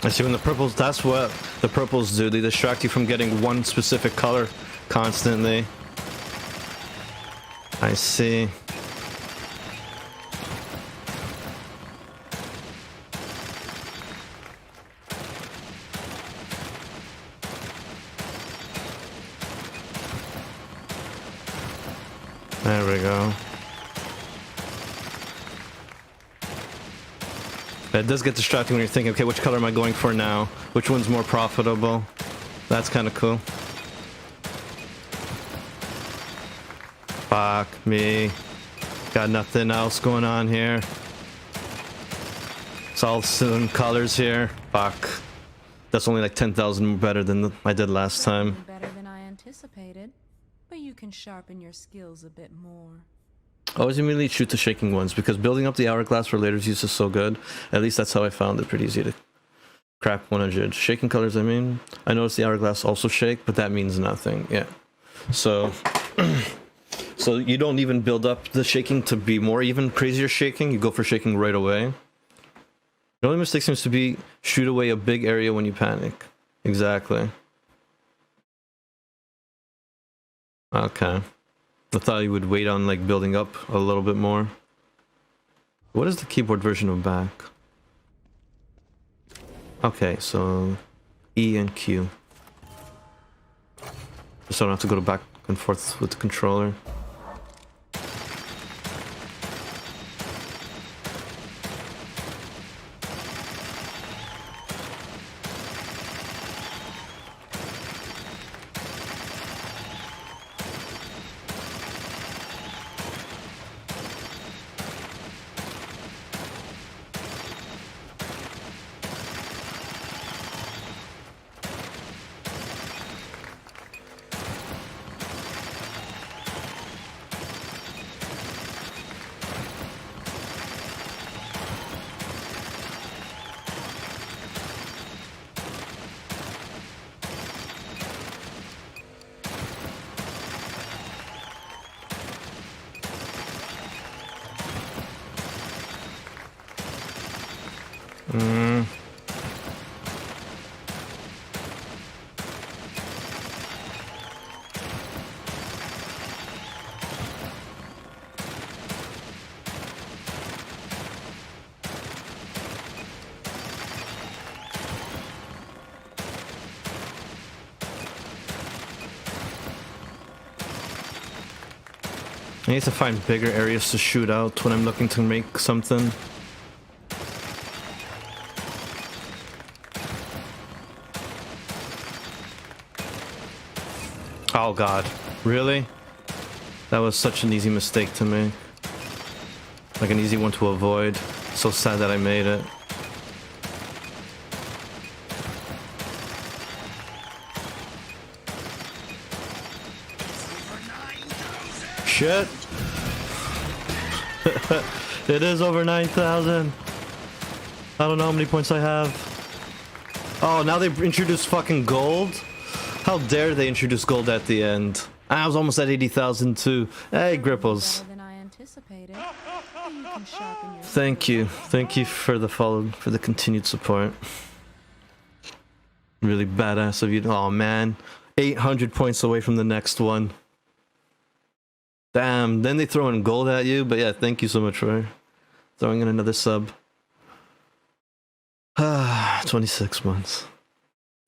I see when the purples, that's what the purples do. They distract you from getting one specific color constantly. I see. There we go. It does get distracting when you're thinking, okay, which color am I going for now? Which one's more profitable? That's kind of cool. Fuck me. Got nothing else going on here. It's all some colors here. Fuck. That's only like 10,000 better than I did last time. Better than I anticipated, but you can sharpen your skills a bit more. Always immediately shoot the shaking ones, because building up the hourglass for later's use is so good. At least that's how I found it. Pretty easy to crack 100. Shaking colors, I mean. I noticed the hourglass also shake, but that means nothing. Yeah. So, so you don't even build up the shaking to be more even crazier shaking. You go for shaking right away. The only mistake seems to be shoot away a big area when you panic. Exactly. Okay. I thought you would wait on like building up a little bit more. What is the keyboard version of back? Okay, so E and Q. Just so I don't have to go back and forth with the controller. I need to find bigger areas to shoot out when I'm looking to make something. Oh god, really? That was such an easy mistake to make. Like an easy one to avoid. So sad that I made it. Shit! It is over 9,000. I don't know how many points I have. Oh, now they introduced fucking gold? How dare they introduce gold at the end? I was almost at 80,000 too. Hey, Gripples. Better than I anticipated. You can sharpen your Thank you. Thank you for the follow, for the continued support. Really badass of you. Oh man. 800 points away from the next one. Damn, then they throw in gold at you, but yeah, thank you so much for throwing in another sub. 26 months.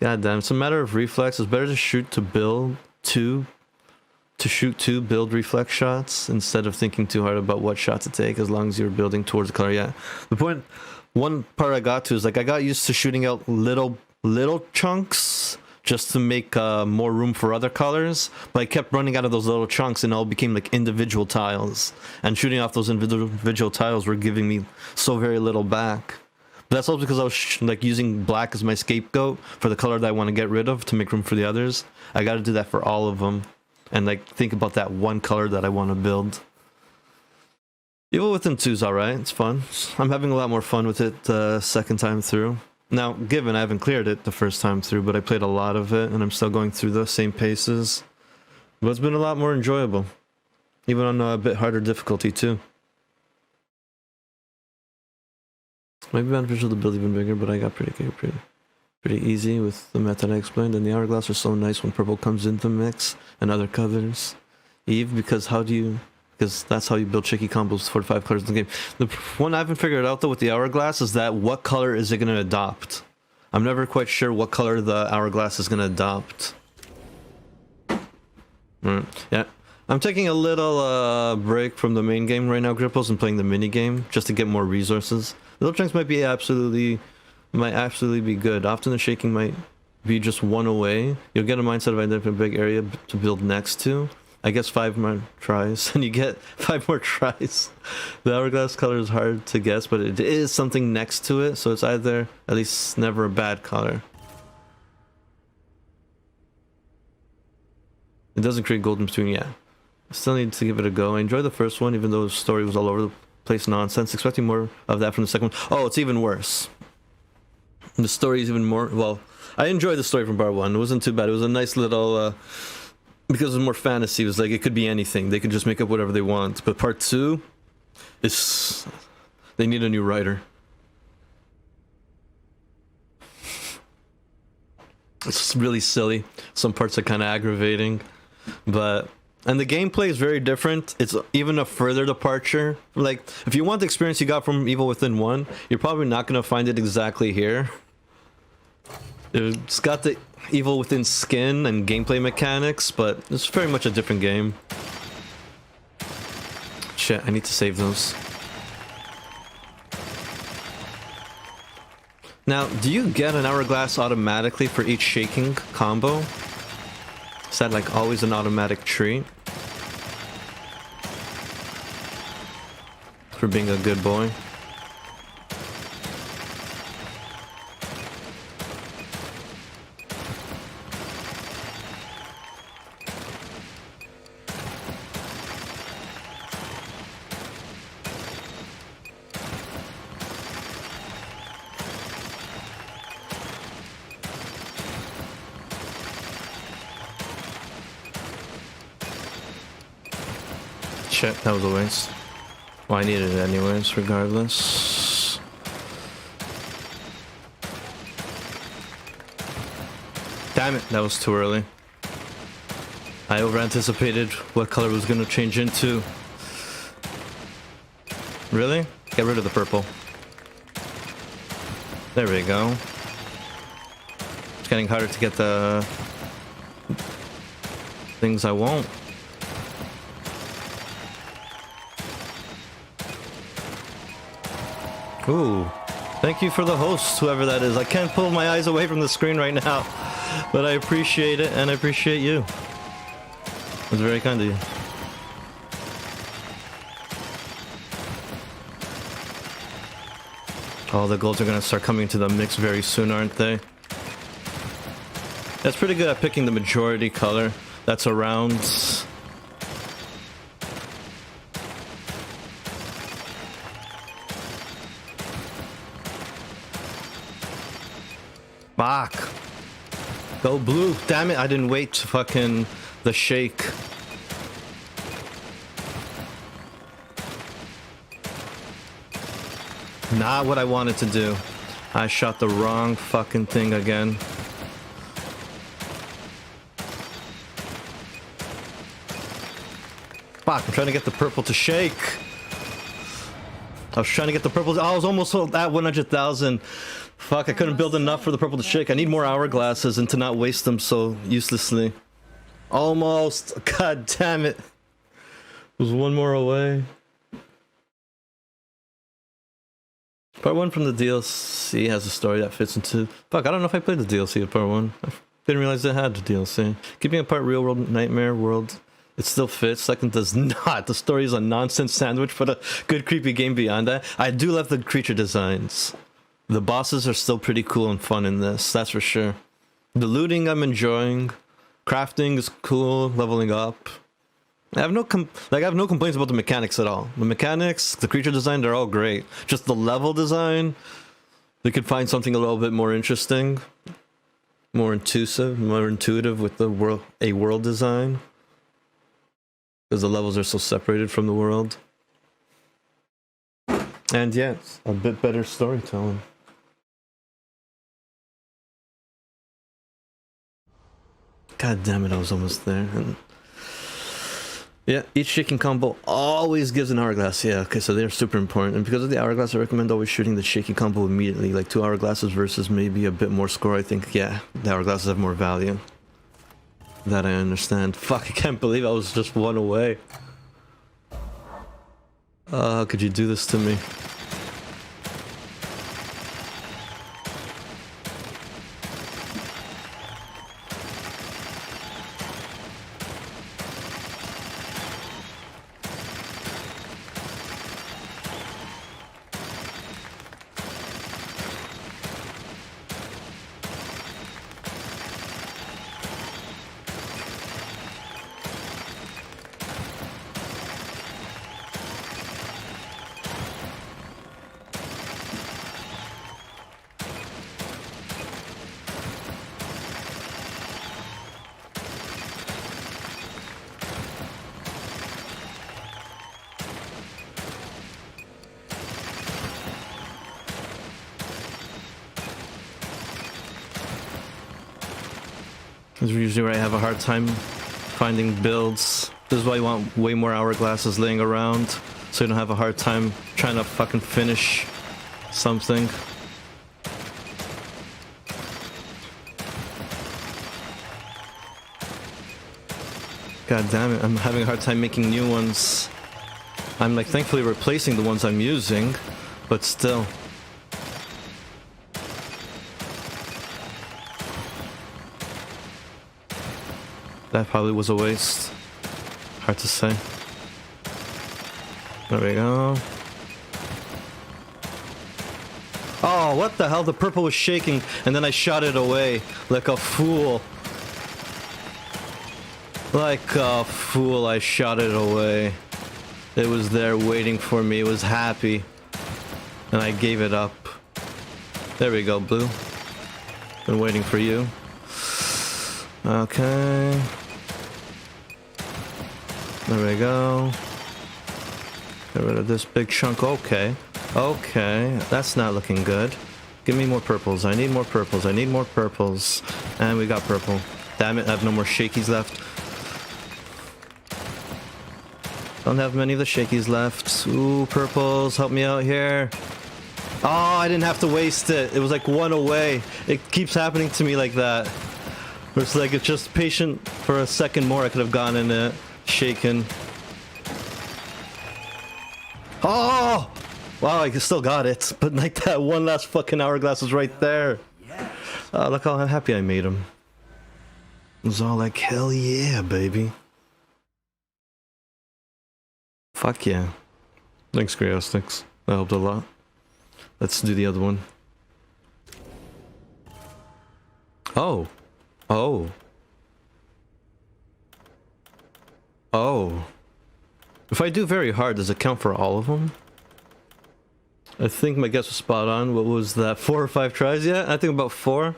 God damn, it's a matter of reflex. It's better to shoot to build to shoot two build reflex shots instead of thinking too hard about what shot to take, as long as you're building towards the color. Yeah. The point, one part I got to is like I got used to shooting out little chunks just to make more room for other colors, but I kept running out of those little chunks and it all became like individual tiles, and shooting off those individual tiles were giving me so very little back. But that's also because I was like using black as my scapegoat for the color that I want to get rid of to make room for the others. I got to do that for all of them and like think about that one color that I want to build. Evil Within 2 is alright, it's fun. I'm having a lot more fun with it the second time through. Now, given I haven't cleared it the first time through, but I played a lot of it, and I'm still going through the same paces. But it's been a lot more enjoyable. Even on a bit harder difficulty, too. Might be beneficial to build even bigger, but I got pretty easy with the method I explained. And the hourglass are so nice when purple comes into the mix, and other colors. Eve, because that's how you build tricky combos for 5 colors in the game. The one I haven't figured out though with the hourglass is that what color is it going to adopt? I'm never quite sure what color the hourglass is going to adopt. Yeah. I'm taking a little break from the main game right now, Gripples, and playing the mini game just to get more resources. Little chunks might absolutely be good. Often the shaking might be just one away. You'll get a mindset of identifying a big area to build next to. I guess 5 more tries, and you get 5 more tries. The hourglass color is hard to guess, but it is something next to it, so it's either, at least, never a bad color. It doesn't create gold in between, yeah. I still need to give it a go. I enjoyed the first one, even though the story was all over the place nonsense. Expecting more of that from the second one. Oh, it's even worse. The story is even more, well, I enjoyed the story from part 1. It wasn't too bad. It was a nice little, because it was more fantasy. It was like, it could be anything. They could just make up whatever they want. But part 2 is... they need a new writer. It's really silly. Some parts are kind of aggravating. But... and the gameplay is very different. It's even a further departure. Like, if you want the experience you got from Evil Within 1, you're probably not going to find it exactly here. It's got the Evil Within skin and gameplay mechanics, but it's very much a different game. Shit, I need to save those. Now, do you get an hourglass automatically for each shaking combo? Is that like always an automatic treat? For being a good boy? Shit, that was a waste. Well, I needed it anyways, regardless. Damn it, that was too early. I over-anticipated what color it was going to change into. Really? Get rid of the purple. There we go. It's getting harder to get the things I want. Ooh, thank you for the host, whoever that is. I can't pull my eyes away from the screen right now, but I appreciate it, and I appreciate you. It's very kind of you. Oh, the golds are gonna start coming into the mix very soon, aren't they? That's pretty good at picking the majority color that's around. Fuck. Go blue. Damn it, I didn't wait to fucking the shake. Not what I wanted to do. I shot the wrong fucking thing again. Fuck, I'm trying to get the purple to shake. I was trying to get the purple. I was almost at 100,000. Fuck, I couldn't build enough for the purple to shake. I need more hourglasses and to not waste them so uselessly. Almost. God damn it. It was one more away. Part 1 from the DLC has a story that fits into... Fuck, I don't know if I played the DLC of Part 1. I didn't realize it had the DLC. Keeping apart Real World Nightmare World, it still fits. Second does not. The story is a nonsense sandwich, but a good creepy game beyond that. I do love the creature designs. The bosses are still pretty cool and fun in this, that's for sure. The looting I'm enjoying. Crafting is cool, leveling up. I have no complaints about the mechanics at all. The mechanics, the creature design, they're all great. Just the level design, they could find something a little bit more interesting, more intuitive with the world design, because the levels are so separated from the world. And yes, a bit better storytelling. God damn it, I was almost there. And yeah, each shaking combo always gives an hourglass. Yeah, okay, so they're super important. And because of the hourglass, I recommend always shooting the shaking combo immediately. Like 2 hourglasses versus maybe a bit more score. I think, yeah, the hourglasses have more value. That I understand. Fuck, I can't believe I was just 1 away. How could you do this to me? This is usually where I have a hard time finding builds. This is why you want way more hourglasses laying around, so you don't have a hard time trying to fucking finish something. God damn it, I'm having a hard time making new ones. I'm like thankfully replacing the ones I'm using, but still. That probably was a waste. Hard to say. There we go. Oh, what the hell? The purple was shaking and then I shot it away like a fool. Like a fool, I shot it away. It was there waiting for me. It was happy. And I gave it up. There we go, blue. Been waiting for you. Okay. There we go. Get rid of this big chunk. Okay. Okay. That's not looking good. Give me more purples. I need more purples. I need more purples. And we got purple. Damn it, I have no more shakies left. Don't have many of the shakies left. Ooh, purples. Help me out here. Oh, I didn't have to waste it. It was like 1 away. It keeps happening to me like that. It's like it's just patient for a second more. I could have gone in it, shaken. Oh! Wow, I still got it. But like that one last fucking hourglass was right there. Look how happy I made him. It was all like, hell yeah, baby. Fuck yeah. Thanks, Creostics. That helped a lot. Let's do the other one. Oh. Oh. Oh. If I do very hard, does it count for all of them? I think my guess was spot on. What was that? 4 or 5 tries yet? I think about 4.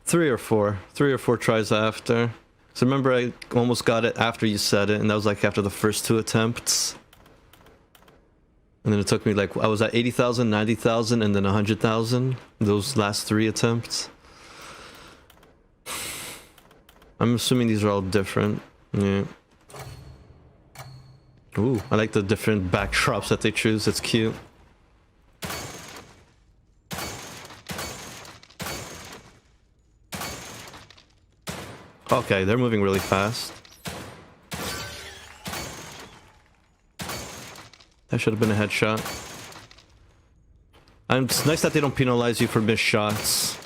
3 or 4. 3 or 4 tries after. So remember I almost got it after you said it, and that was like after the first 2 attempts. And then it took me like, I was at 80,000, 90,000, and then 100,000. Those last 3 attempts. I'm assuming these are all different. Yeah. Ooh, I like the different backdrops that they choose. It's cute. Okay, they're moving really fast. That should have been a headshot. And it's nice that they don't penalize you for missed shots.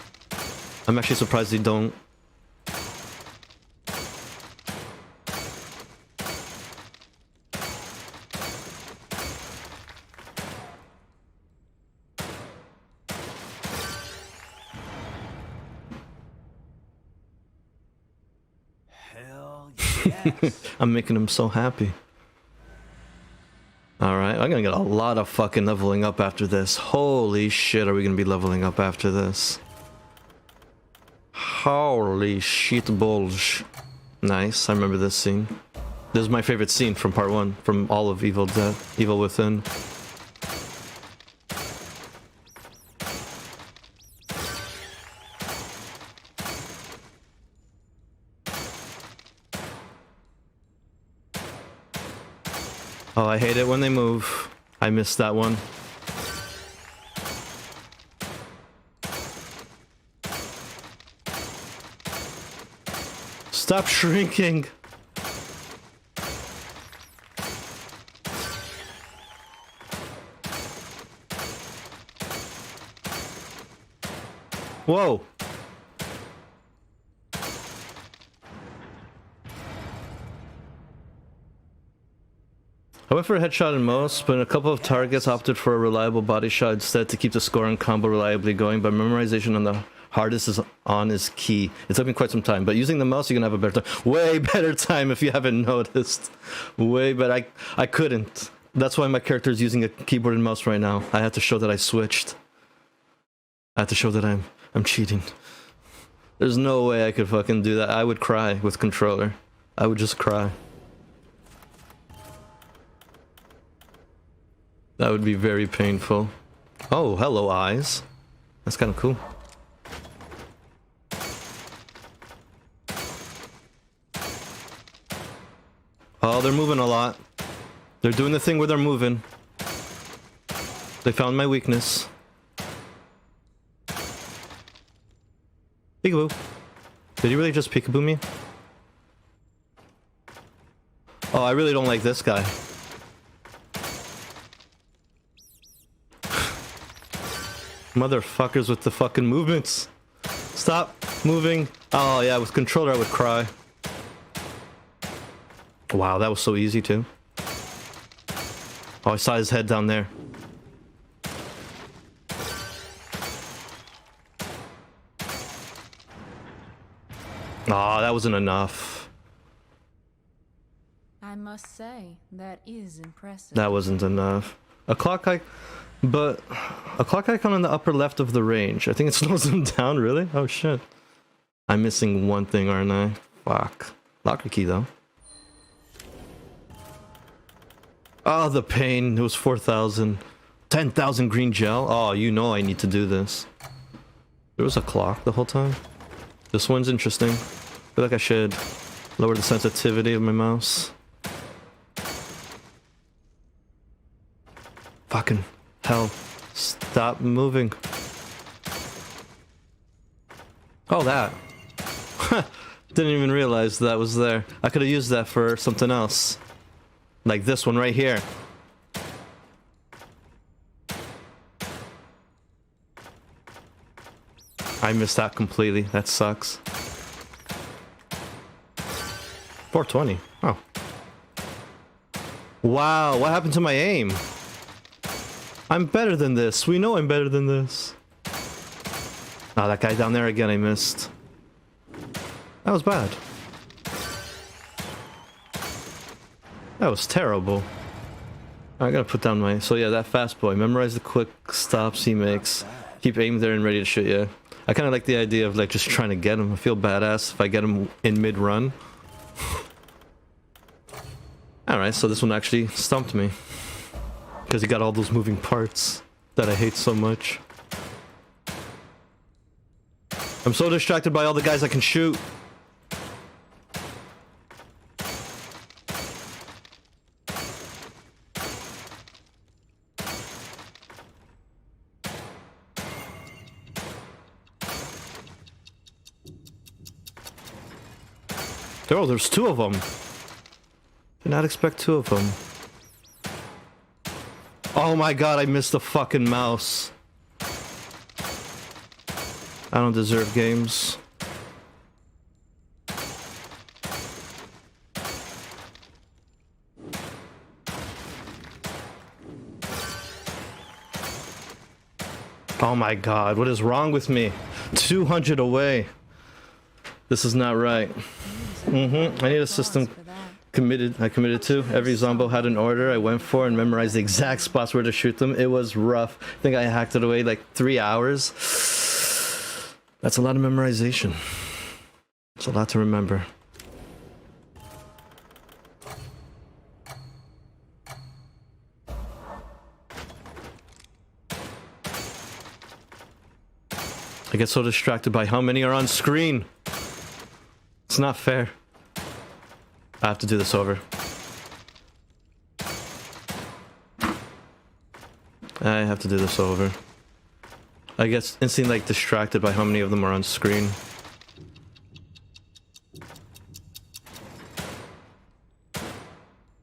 I'm actually surprised they don't. Hell yes. I'm making him so happy. Alright, I'm gonna get a lot of fucking leveling up after this. Holy shit, are we gonna be leveling up after this? Holy shit bulge. Nice, I remember this scene. This is my favorite scene from part 1, from all of Evil Dead, Evil Within. Oh, I hate it when they move. I missed that one. Stop shrinking. Whoa. I went for a headshot in most, but a couple of targets opted for a reliable body shot instead to keep the score and combo reliably going, but memorization on the hardest is key. It took me quite some time, but using the mouse you can have a better time. Way better time if you haven't noticed. Way better. I couldn't. That's why my character is using a keyboard and mouse right now. I had to show that I switched. I had to show that I'm cheating. There's no way I could fucking do that. I would cry with controller. I would just cry. That would be very painful. Oh, hello, eyes. That's kind of cool. Oh, they're moving a lot. They're doing the thing where they're moving. They found my weakness. Peekaboo. Did he really just peekaboo me? Oh, I really don't like this guy. Motherfuckers with the fucking movements. Stop moving. Oh yeah, with controller I would cry. Wow, that was so easy too. Oh, I saw his head down there. Oh, that wasn't enough. I must say, that is impressive. That wasn't enough. A clock icon on the upper left of the range. I think it slows them down, really? Oh shit. I'm missing one thing, aren't I? Fuck. Locker key though. Oh, the pain. It was 4,000. 10,000 green gel. Oh, you know I need to do this. There was a clock the whole time. This one's interesting. I feel like I should lower the sensitivity of my mouse. Fucking hell. Stop moving. Oh, that. Didn't even realize that was there. I could have used that for something else. Like this one right here. I missed that completely. That sucks. 420. Oh. Wow, what happened to my aim? I'm better than this. We know I'm better than this. Oh, that guy down there again, I missed. That was bad. That was terrible. I gotta put down my... So yeah, that fast boy. Memorize the quick stops he makes. Keep aiming there and ready to shoot, yeah. I kind of like the idea of like just trying to get him. I feel badass if I get him in mid-run. Alright, so this one actually stumped me. Because he got all those moving parts that I hate so much. I'm so distracted by all the guys I can shoot. Oh, there's two of them. Did not expect two of them. Oh my god, I missed the fucking mouse. I don't deserve games. Oh my god, what is wrong with me? 200 away. This is not right. I need a system I committed to. Every zombo had an order I went for and memorized the exact spots where to shoot them. It was rough. I think I hacked it away like 3 hours. That's a lot of memorization. It's a lot to remember. I get so distracted by how many are on screen. It's not fair. I have to do this over. I have to do this over. I get instantly like distracted by how many of them are on screen.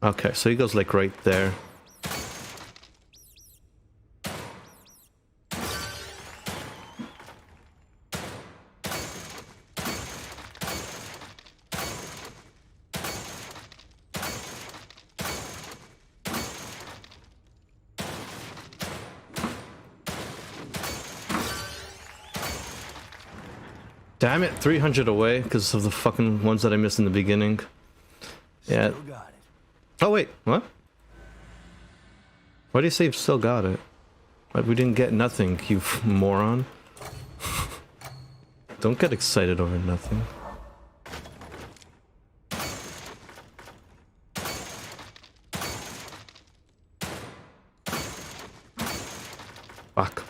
Okay, so he goes like right there. Damn it, 300 away because of the fucking ones that I missed in the beginning. Yeah. Still got it. Oh wait, what? Why do you say you've still got it? Like we didn't get nothing, you moron. Don't get excited over nothing. Fuck.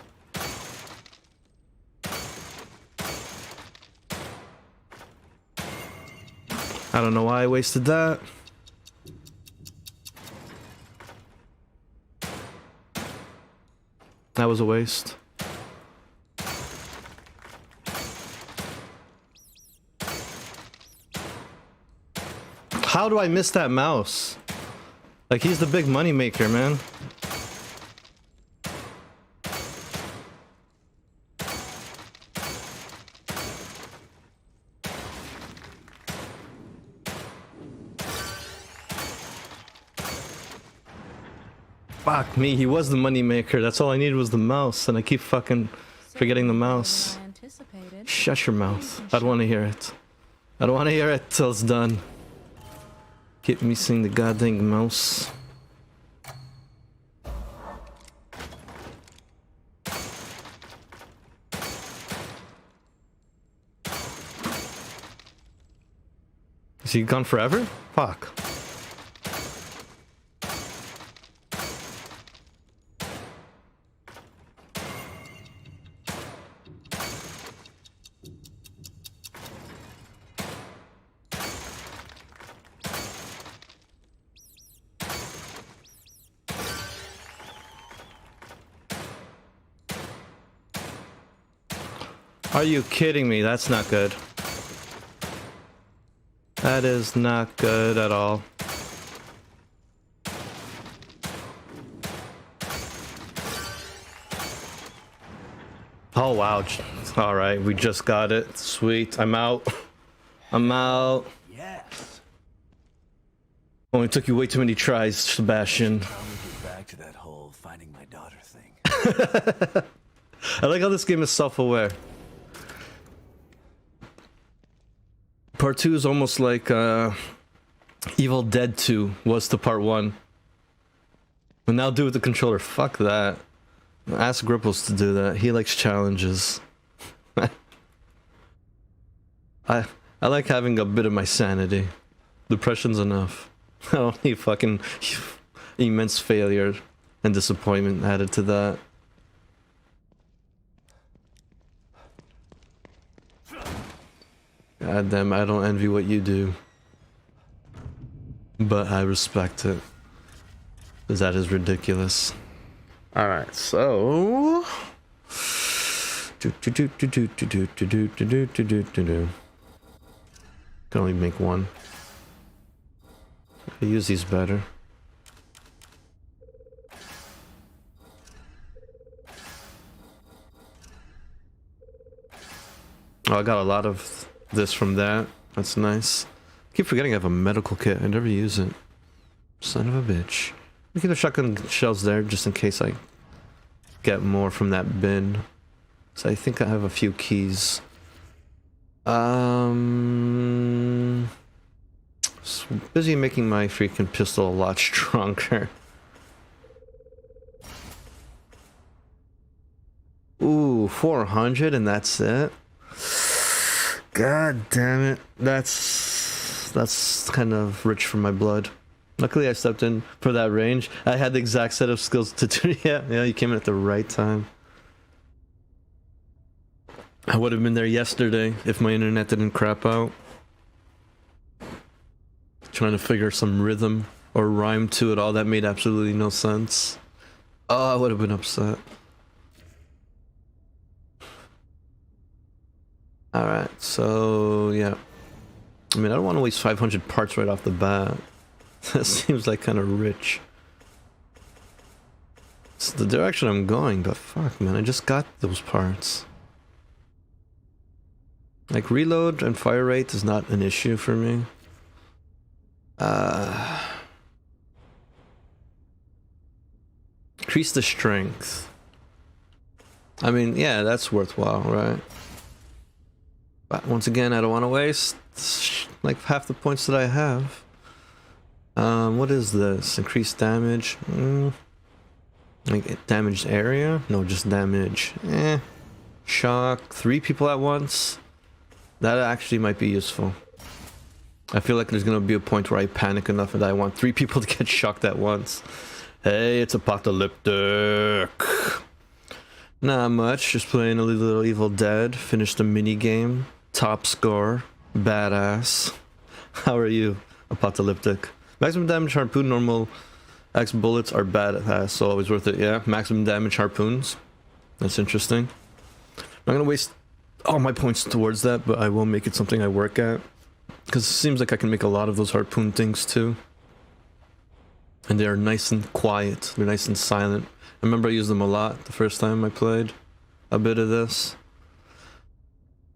I don't know why I wasted that. That was a waste. How do I miss that mouse? Like, he's the big money maker, man. Fuck me, he was the money maker. That's all I needed was the mouse, and I keep fucking forgetting the mouse. Shut your mouth. I don't want to hear it. I don't want to hear it till it's done. Keep missing the goddamn mouse. Is he gone forever? Fuck. Are you kidding me? That's not good. That is not good at all. Oh wow. Alright, we just got it. Sweet. I'm out. I'm out. Yes. Only took you way too many tries, Sebastian. How we get back to that whole finding my daughter thing. I like how this game is self-aware. Part 2 is almost like Evil Dead 2 was to Part 1. And now do it with the controller. Fuck that. Ask Gripples to do that. He likes challenges. I like having a bit of my sanity. Depression's enough. I don't need fucking immense failure and disappointment added to that. God damn, I don't envy what you do. But I respect it. Because that is ridiculous. Alright, so... Can only make one. I use these better. Oh, I got a lot of this from that. That's nice. I keep forgetting I have a medical kit. I never use it. Son of a bitch. We keep the shotgun shells there just in case I get more from that bin. So I think I have a few keys. Busy making my freaking pistol a lot stronger. Ooh, 400 and that's it. God damn it. That's kind of rich for my blood. Luckily I stepped in for that range. I had the exact set of skills to do. Yeah, you came in at the right time. I would have been there yesterday if my internet didn't crap out. Trying to figure some rhythm or rhyme to it all that made absolutely no sense. Oh, I would have been upset. Alright, so yeah. I mean, I don't want to waste 500 parts right off the bat. That seems like kind of rich. It's the direction I'm going, but fuck, man, I just got those parts. Like, reload and fire rate is not an issue for me. Increase the strength. I mean, yeah, that's worthwhile, right? But once again, I don't want to waste like half the points that I have. What is this? Increased damage? Like damaged area? No, just damage. Shock. 3 people at once? That actually might be useful. I feel like there's gonna be a point where I panic enough and I want 3 people to get shocked at once. Hey, it's apocalyptic. Not much, just playing a little Evil Dead. Finished a mini game. Top score. Badass. How are you, apocalyptic? Maximum damage harpoon, normal X bullets are badass, so always worth it. Yeah, maximum damage harpoons. That's interesting. I'm not gonna waste all my points towards that, but I will make it something I work at. Because it seems like I can make a lot of those harpoon things too. And they are nice and quiet. They're nice and silent. I remember I used them a lot the first time I played a bit of this.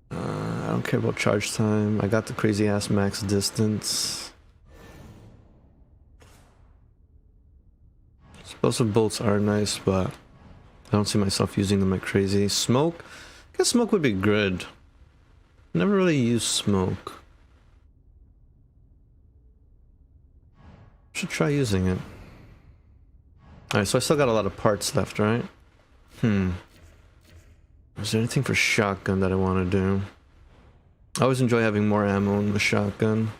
I don't care about charge time. I got the crazy ass max distance. Explosive bolts are nice, but I don't see myself using them like crazy. Smoke? I guess smoke would be good. Never really used smoke. Should try using it. Alright, so I still got a lot of parts left, right? Is there anything for shotgun that I want to do? I always enjoy having more ammo in the shotgun.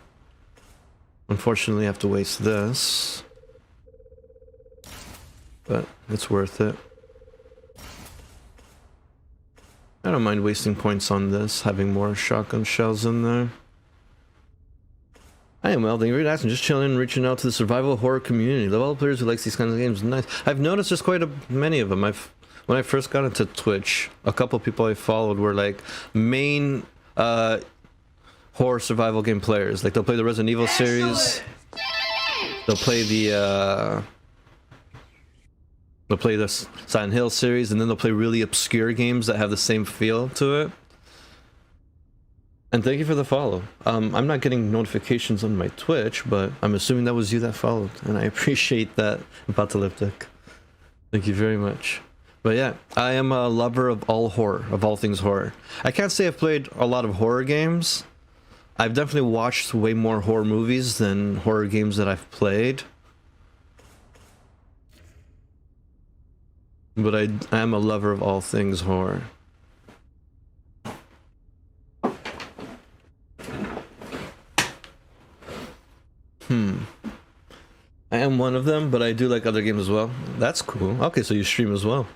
Unfortunately, I have to waste this. But it's worth it. I don't mind wasting points on this, having more shotgun shells in there. I am well, thank you for asking. Just chilling and reaching out to the survival horror community. Love all the players who likes these kinds of games. Nice. I've noticed there's quite many of them. When I first got into Twitch, a couple people I followed were like main horror survival game players. Like they'll play the Resident Evil series. They'll play the Silent Hill series, and then they'll play really obscure games that have the same feel to it. And thank you for the follow. I'm not getting notifications on my Twitch, but I'm assuming that was you that followed, and I appreciate that, Apocalyptic. Thank you very much. But yeah, I am a lover of all horror, of all things horror. I can't say I've played a lot of horror games. I've definitely watched way more horror movies than horror games that I've played. But I am a lover of all things horror. I am one of them, but I do like other games as well. That's cool. Okay, so you stream as well.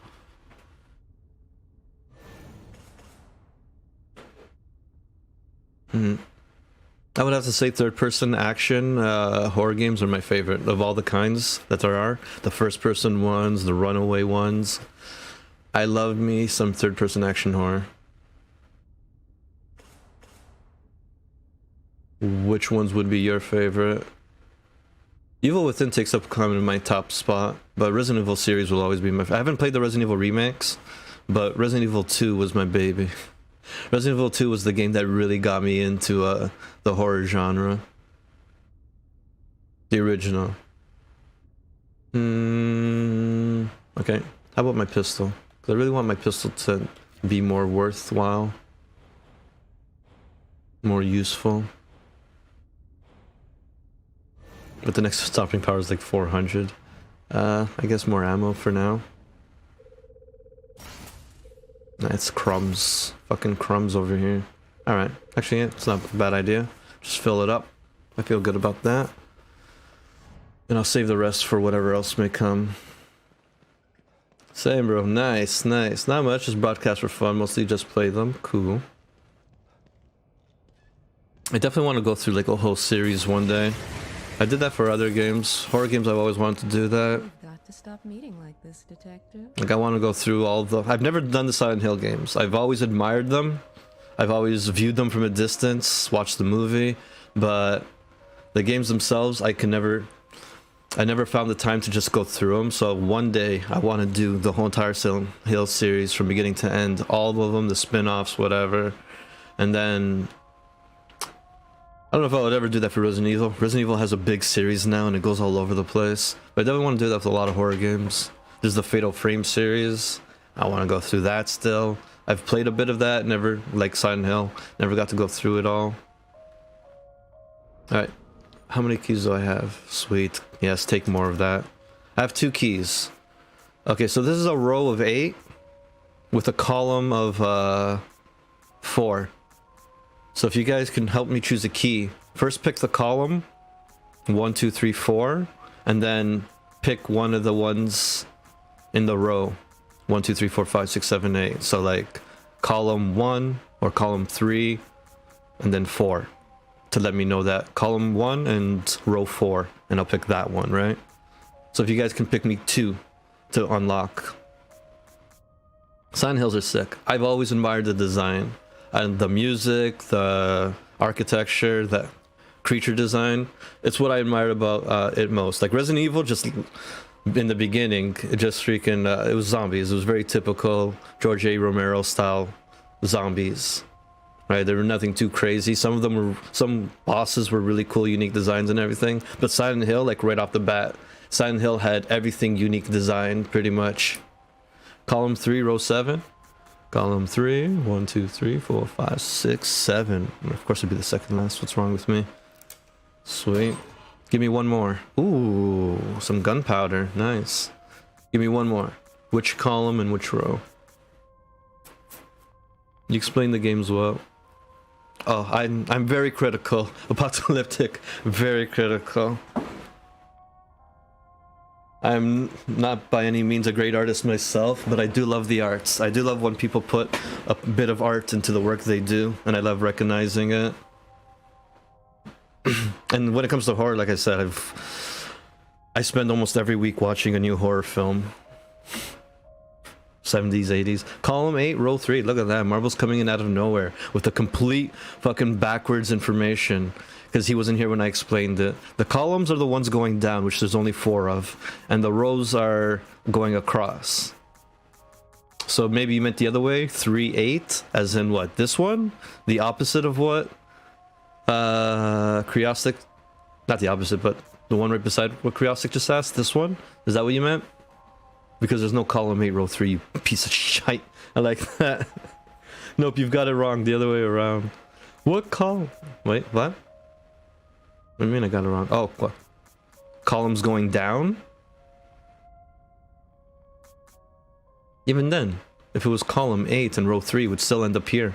I would have to say third-person action horror games are my favorite of all the kinds that there are. The first-person ones, the runaway ones. I love me some third-person action horror. Which ones would be your favorite? Evil Within takes up kind of my top spot, but Resident Evil series will always be my I haven't played the Resident Evil remakes, but Resident Evil 2 was my baby. Resident Evil 2 was the game that really got me into the horror genre. The original. Okay, how about my pistol? Because I really want my pistol to be more worthwhile. More useful. But the next stopping power is like 400. I guess more ammo for now. It's crumbs. Fucking crumbs over here. Alright. Actually, yeah, it's not a bad idea. Just fill it up. I feel good about that. And I'll save the rest for whatever else may come. Same, bro. Nice, nice. Not much. Just broadcast for fun. Mostly just play them. Cool. I definitely want to go through like a whole series one day. I did that for other games. Horror games, I've always wanted to do that. You've got to stop meeting like this, detective. Like, I want to go through all the... I've never done the Silent Hill games. I've always admired them. I've always viewed them from a distance, watched the movie, but the games themselves, I never found the time to just go through them. So one day, I want to do the whole entire Silent Hill series from beginning to end. All of them, the spin-offs, whatever. And then... I don't know if I would ever do that for Resident Evil. Resident Evil has a big series now and it goes all over the place. But I definitely want to do that with a lot of horror games. There's the Fatal Frame series. I want to go through that still. I've played a bit of that, never, like Silent Hill, never got to go through it all. Alright, how many keys do I have? Sweet. Yes, take more of that. I have 2 keys. Okay, so this is a row of 8 with a column of 4. So if you guys can help me choose a key, first pick the column 1, 2, 3, 4, and then pick one of the ones in the row 1, 2, 3, 4, 5, 6, 7, 8. So like column 1 or column 3 and then 4 to let me know that column 1 and row 4, and I'll pick that one, right? So if you guys can pick me 2 to unlock. Silent Hills are sick. I've always admired the design. And the music, the architecture, the creature design, it's what I admire about it most. Like Resident Evil, just in the beginning, it just freaking, it was zombies. It was very typical George A. Romero style zombies, right? There were nothing too crazy. Some bosses were really cool, unique designs and everything. But Silent Hill, like right off the bat, Silent Hill had everything unique design, pretty much. Column 3, row 7. Column 3, 1, 2, 3, 4, 5, 6, 7. Of course, it'd be the second last. What's wrong with me? Sweet. Give me one more. Ooh, some gunpowder. Nice. Give me one more. Which column and which row? You explain the games well. Oh, I'm very critical. Apocalyptic. Very critical. I'm not by any means a great artist myself, but I do love the arts. I do love when people put a bit of art into the work they do, and I love recognizing it. And when it comes to horror, like I said, I spend almost every week watching a new horror film. 70s, 80s. Column 8, row 3. Look at that. Marvel's coming in out of nowhere with the complete fucking backwards information. Because he wasn't here when I explained it. The columns are the ones going down, which there's only 4 of, and the rows are going across. So maybe you meant the other way, 3, 8, as in what? This one? The opposite of what? Creostic, not the opposite, but the one right beside what Creostic just asked. This one? Is that what you meant? Because there's no column 8, row 3, you piece of shite. I like that. Nope, you've got it wrong. The other way around. What column? Wait, what? What do you mean I got it wrong? Oh, what? Columns going down? Even then, if it was column 8 and row 3, it would still end up here.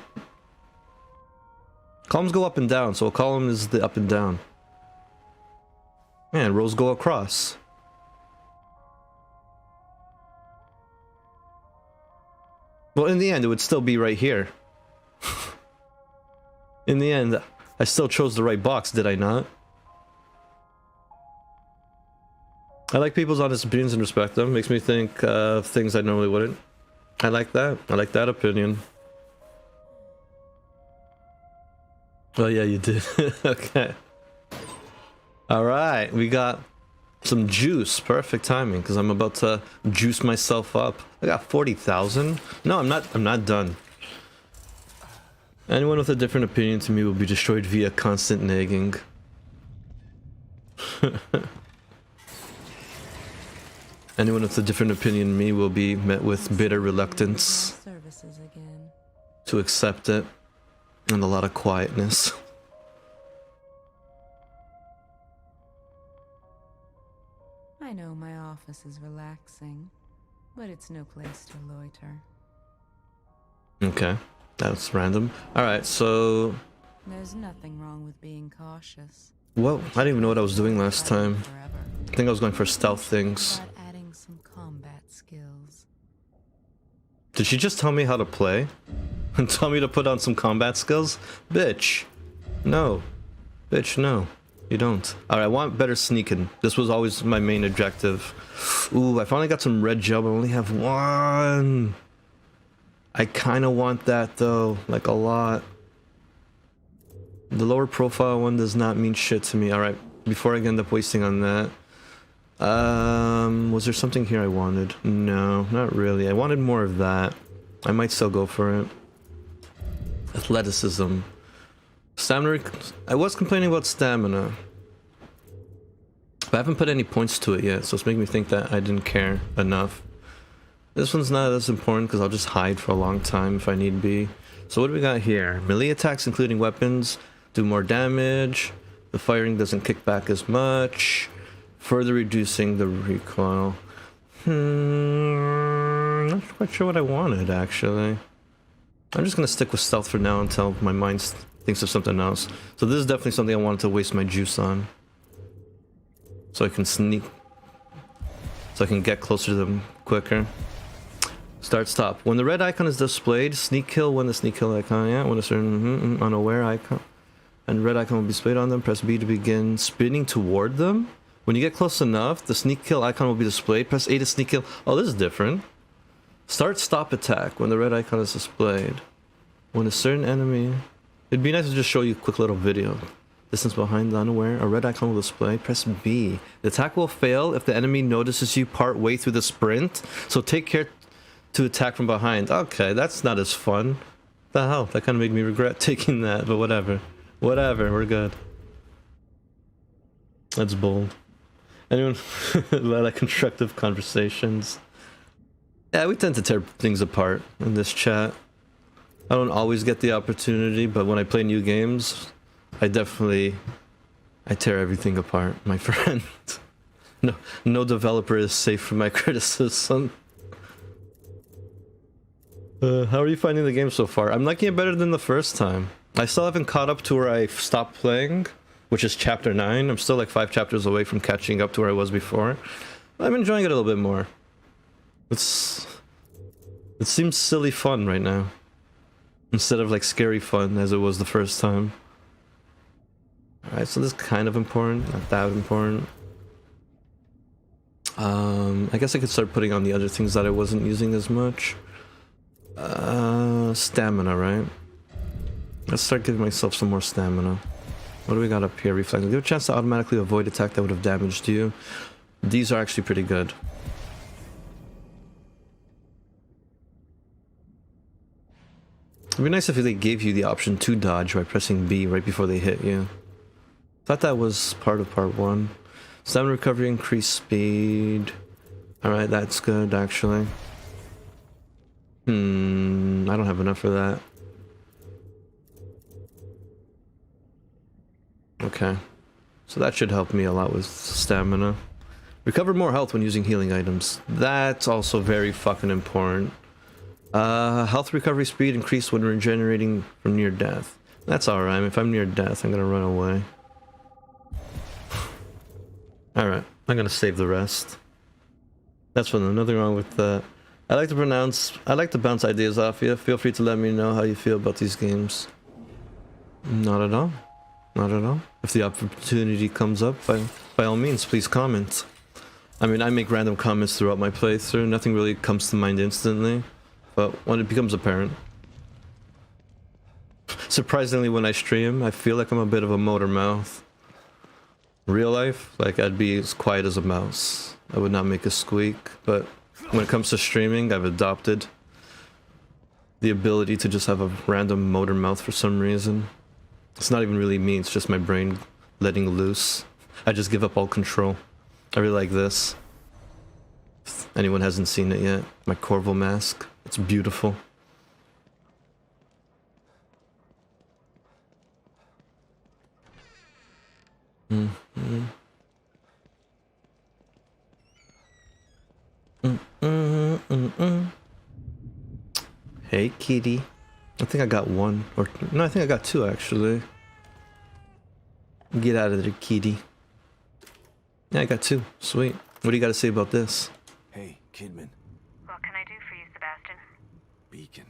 Columns go up and down, so a column is the up and down. And rows go across. Well, in the end, it would still be right here. In the end, I still chose the right box, did I not? I like people's honest opinions and respect them. Makes me think of things I normally wouldn't. I like that. I like that opinion. Oh yeah, you did. Okay. Alright, we got some juice. Perfect timing, because I'm about to juice myself up. I got 40,000. No, I'm not done. Anyone with a different opinion to me will be destroyed via constant nagging. Anyone with a different opinion than me will be met with bitter reluctance Services again. to accept it, and a lot of quietness. I know my office is relaxing, but it's no place to loiter. Okay, that's random. Alright, so... There's nothing wrong with being cautious. Whoa, I didn't even know what I was doing last time. Forever. I think I was going for stealth things. About adding some combat skills. Did she just tell me how to play? And tell me to put on some combat skills? Bitch. No. Bitch, no. You don't. Alright, I want better sneaking. This was always my main objective. Ooh, I finally got some red gel, but I only have one. I kind of want that though, like a lot. The lower profile one does not mean shit to me. Alright, before I end up wasting on that. Was there something here I wanted? No, not really. I wanted more of that. I might still go for it. Athleticism. Stamina. I was complaining about stamina. But I haven't put any points to it yet, so it's making me think that I didn't care enough. This one's not as important because I'll just hide for a long time if I need be. So what do we got here? Melee attacks including weapons do more damage. The firing doesn't kick back as much. Further reducing the recoil. Not quite sure what I wanted actually. I'm just gonna stick with stealth for now until my mind thinks of something else. So this is definitely something I wanted to waste my juice on. So I can sneak. So I can get closer to them quicker. Start stop. When the red icon is displayed, sneak kill when the sneak kill icon, yeah, when a certain unaware icon. And red icon will be displayed on them. Press B to begin spinning toward them. When you get close enough, the sneak kill icon will be displayed. Press A to sneak kill. Oh, this is different. Start stop attack when the red icon is displayed. When a certain enemy... It'd be nice to just show you a quick little video. Distance behind the unaware. A red icon will display. Press B. The attack will fail if the enemy notices you part way through the sprint. So take care to attack from behind. Okay, that's not as fun. The hell? That kind of made me regret taking that, but whatever. Whatever, we're good. That's bold. Anyone like constructive conversations? Yeah, we tend to tear things apart in this chat. I don't always get the opportunity, but when I play new games, I tear everything apart, my friend. No developer is safe from my criticism. How are you finding the game so far? I'm liking it better than the first time. I still haven't caught up to where I stopped playing, which is chapter 9. I'm still like 5 chapters away from catching up to where I was before. I'm enjoying it a little bit more. It seems silly fun right now. Instead of like scary fun as it was the first time. Alright, so this is kind of important, not that important. I guess I could start putting on the other things that I wasn't using as much. Stamina, right? Let's start giving myself some more stamina. What do we got up here? Reflex. Give a chance to automatically avoid attack that would have damaged you. These are actually pretty good. It'd be nice if they gave you the option to dodge by pressing B right before they hit you. Thought that was part of part 1. Stamina recovery, increased speed. Alright, that's good, actually. I don't have enough for that. Okay. So that should help me a lot with stamina. Recover more health when using healing items. That's also very fucking important. Health recovery speed increased when regenerating from near death. That's alright. If I'm near death, I'm gonna run away. Alright, I'm gonna save the rest. That's fine, nothing wrong with that. I like to bounce ideas off you. Feel free to let me know how you feel about these games. Not at all. Not at all. If the opportunity comes up, by all means, please comment. I mean, I make random comments throughout my playthrough. Nothing really comes to mind instantly, but when it becomes apparent. Surprisingly, when I stream, I feel like I'm a bit of a motor mouth. Real life, like, I'd be as quiet as a mouse. I would not make a squeak, but when it comes to streaming, I've adopted the ability to just have a random motor mouth for some reason. It's not even really me, it's just my brain letting loose. I just give up all control. I really like this. If anyone hasn't seen it yet, my Corvo mask. It's beautiful. Hey, kitty. I think I got one. Or no, I think I got two, actually. Get out of there, kitty. Yeah, I got two. Sweet. What do you got to say about this? Hey, Kidman. What can I do for you, Sebastian? Beacon.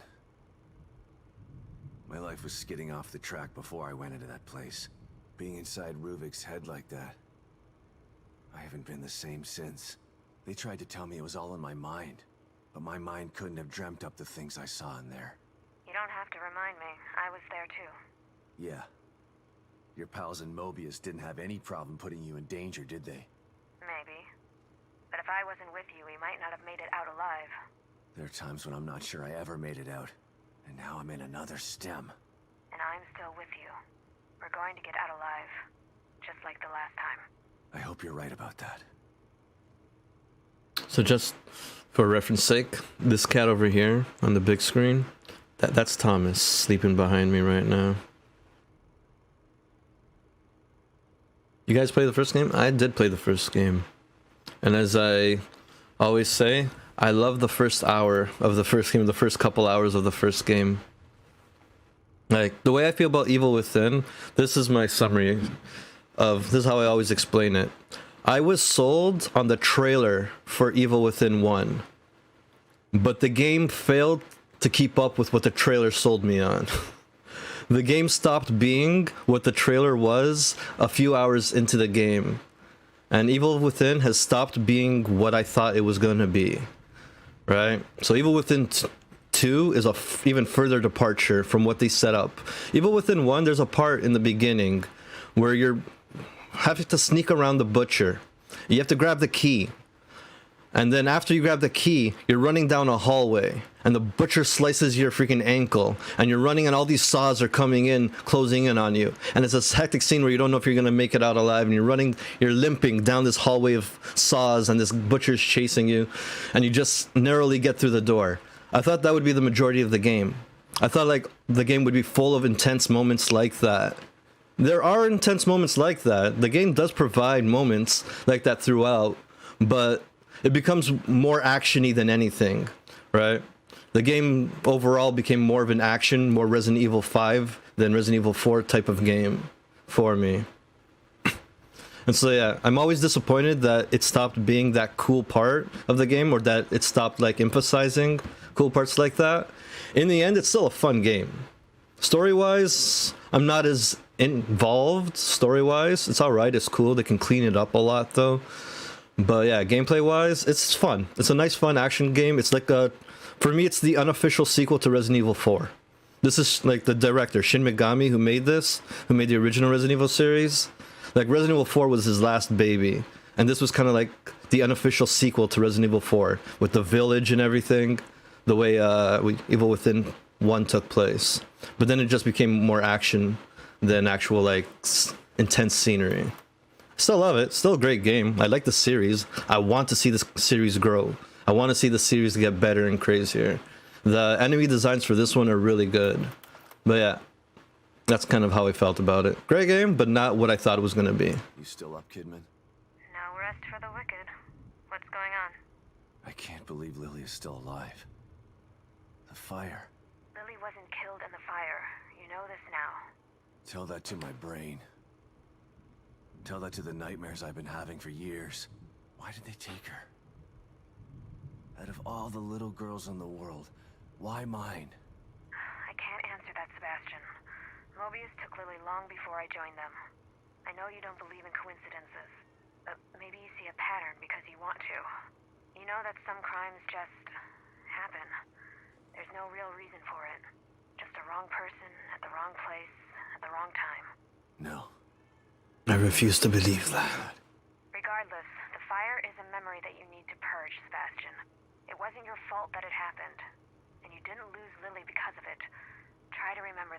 My life was skidding off the track before I went into that place. Being inside Ruvik's head like that. I haven't been the same since. They tried to tell me it was all in my mind, but my mind couldn't have dreamt up the things I saw in there. You don't have to remind me. I was there too. Yeah. Your pals in Mobius didn't have any problem putting you in danger, did they? Maybe. But if I wasn't with you, we might not have made it out alive. There are times when I'm not sure I ever made it out. And now I'm in another stem. And I'm still with you. We're going to get out alive. Just like the last time. I hope you're right about that. So just for reference sake, this cat over here on the big screen, that's Thomas sleeping behind me right now. You guys play the first game? I did play the first game. And as I always say, I love the first hour of the first game, the first couple hours of the first game. Like, the way I feel about Evil Within, this is my summary of, this is how I always explain it. I was sold on the trailer for Evil Within 1, but the game failed to keep up with what the trailer sold me on. The game stopped being what the trailer was a few hours into the game, and Evil Within has stopped being what I thought it was going to be, right? So Evil Within 2 is a even further departure from what they set up. Evil Within 1, there's a part in the beginning where you're having to sneak around the butcher. You have to grab the key. And then after you grab the key, you're running down a hallway. And the butcher slices your freaking ankle. And you're running and all these saws are coming in, closing in on you. And it's a hectic scene where you don't know if you're going to make it out alive. And you're limping down this hallway of saws and this butcher's chasing you. And you just narrowly get through the door. I thought that would be the majority of the game. I thought like the game would be full of intense moments like that. There are intense moments like that. The game does provide moments like that throughout, but it becomes more actiony than anything, right? The game overall became more of an action, more Resident Evil 5 than Resident Evil 4 type of game for me. And so yeah, I'm always disappointed that it stopped being that cool part of the game, or that it stopped like emphasizing cool parts like that. In the end, it's still a fun game. Story-wise, I'm not as involved story-wise. It's alright, it's cool. They can clean it up a lot though. But yeah, gameplay-wise, it's fun. It's a nice, fun action game. It's like for me, it's the unofficial sequel to Resident Evil 4. This is like the director, Shin Megami, who made the original Resident Evil series. Like Resident Evil 4 was his last baby. And this was kind of like the unofficial sequel to Resident Evil 4 with the village and everything. The way Evil Within 1 took place. But then it just became more action than actual like intense scenery. Still love it. Still a great game. I like the series. I want to see this series grow. I want to see the series get better and crazier. The enemy designs for this one are really good. But yeah, that's kind of how I felt about it. Great game, but not what I thought it was going to be. You still up, Kidman? No rest for the wicked. What's going on? I can't believe Lily is still alive. The fire. Lily wasn't killed in the fire. You know this now. Tell that to my brain. Tell that to the nightmares I've been having for years. Why did they take her? Out of all the little girls in the world, why mine? I can't answer that, Sebastian. Mobius took Lily long before I joined them. I know you don't believe in coincidences, but maybe you see a pattern because you want to. You know that some crimes just happen. There's no real reason for it. Just a wrong person at the wrong place at the wrong time. No. I refuse to believe that. Regardless, the fire is a memory that you need to purge, Sebastian. It wasn't your fault that it happened, and you didn't lose Lily because of it. Try to remember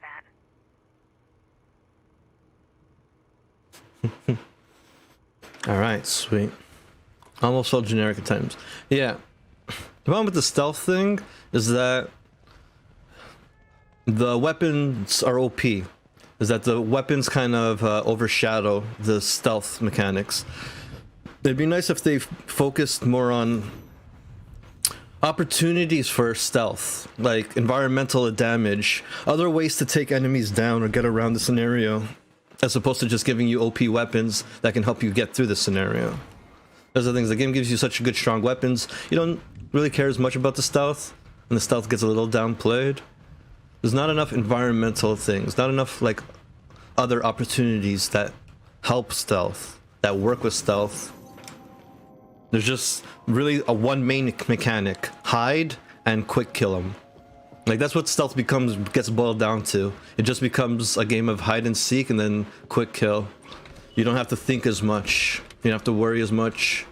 that. Alright, sweet. Almost felt generic at times. Yeah. The problem with the stealth thing is that the weapons are OP. Is that the weapons kind of overshadow the stealth mechanics. It'd be nice if they focused more on opportunities for stealth, like environmental damage, other ways to take enemies down or get around the scenario, as opposed to just giving you OP weapons that can help you get through the scenario. Those are the things. The game gives you such good, strong weapons. You don't really care as much about the stealth, and the stealth gets a little downplayed. There's not enough environmental things, not enough like other opportunities that help stealth, that work with stealth. There's just really a one main mechanic: hide and quick kill them. Like that's what stealth gets boiled down to. It just becomes a game of hide and seek and then quick kill. You don't have to think as much. You don't have to worry as much.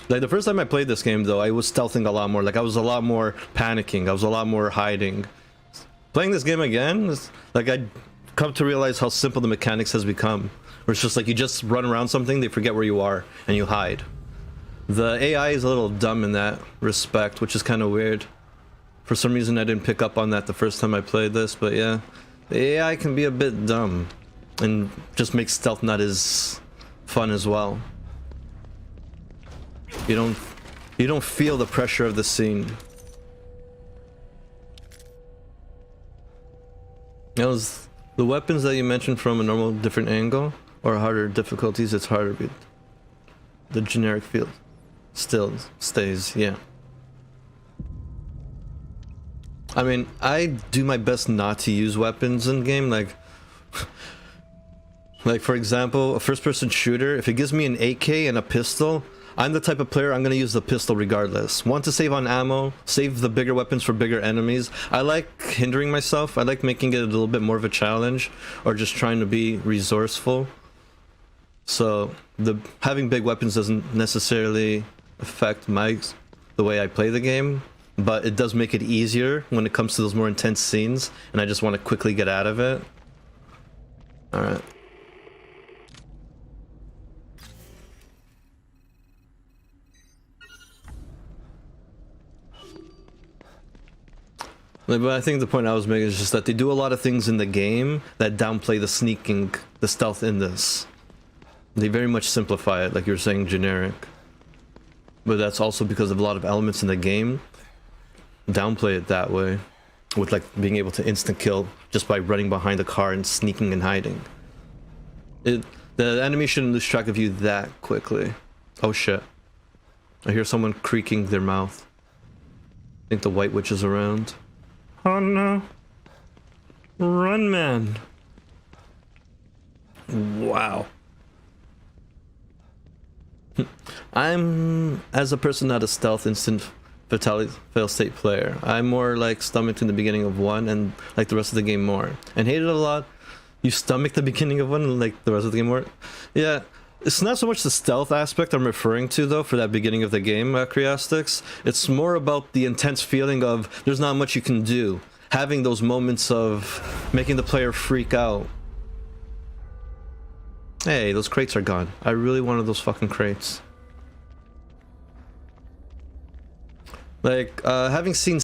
Like the first time I played this game though, I was stealthing a lot more. Like I was a lot more panicking. I was a lot more hiding. Playing this game again, like I come to realize how simple the mechanics has become. Where it's just like you just run around something, they forget where you are, and you hide. The AI is a little dumb in that respect, which is kind of weird. For some reason I didn't pick up on that the first time I played this, but yeah. The AI can be a bit dumb, and just makes stealth not as fun as well. You don't feel the pressure of the scene. That was the weapons that you mentioned from a normal different angle or harder difficulties. It's harder, but the generic feel still stays. Yeah. I mean, I do my best not to use weapons in game. Like for example, a first-person shooter. If it gives me an AK and a pistol, I'm the type of player I'm going to use the pistol regardless. Want to save on ammo, save the bigger weapons for bigger enemies. I like hindering myself. I like making it a little bit more of a challenge, or just trying to be resourceful. So having big weapons doesn't necessarily affect the way I play the game, but it does make it easier when it comes to those more intense scenes, and I just want to quickly get out of it. Alright. But I think the point I was making is just that they do a lot of things in the game that downplay the sneaking, the stealth in this. They very much simplify it, like you were saying, generic. But that's also because of a lot of elements in the game downplay it that way. With like being able to instant kill just by running behind a car and sneaking and hiding. The enemy shouldn't lose track of you that quickly. Oh shit. I hear someone creaking their mouth. I think the White Witch is around. Oh no. Run, man. Wow. I'm, as a person, not a stealth instant fatality fail state player. I'm more like stomached in the beginning of one and like the rest of the game more. And hate it a lot. You stomach the beginning of one and like the rest of the game more. Yeah. It's not so much the stealth aspect I'm referring to, though, for that beginning of the game, Creastics. It's more about the intense feeling of there's not much you can do. Having those moments of making the player freak out. Hey, those crates are gone. I really wanted those fucking crates. Like, having seen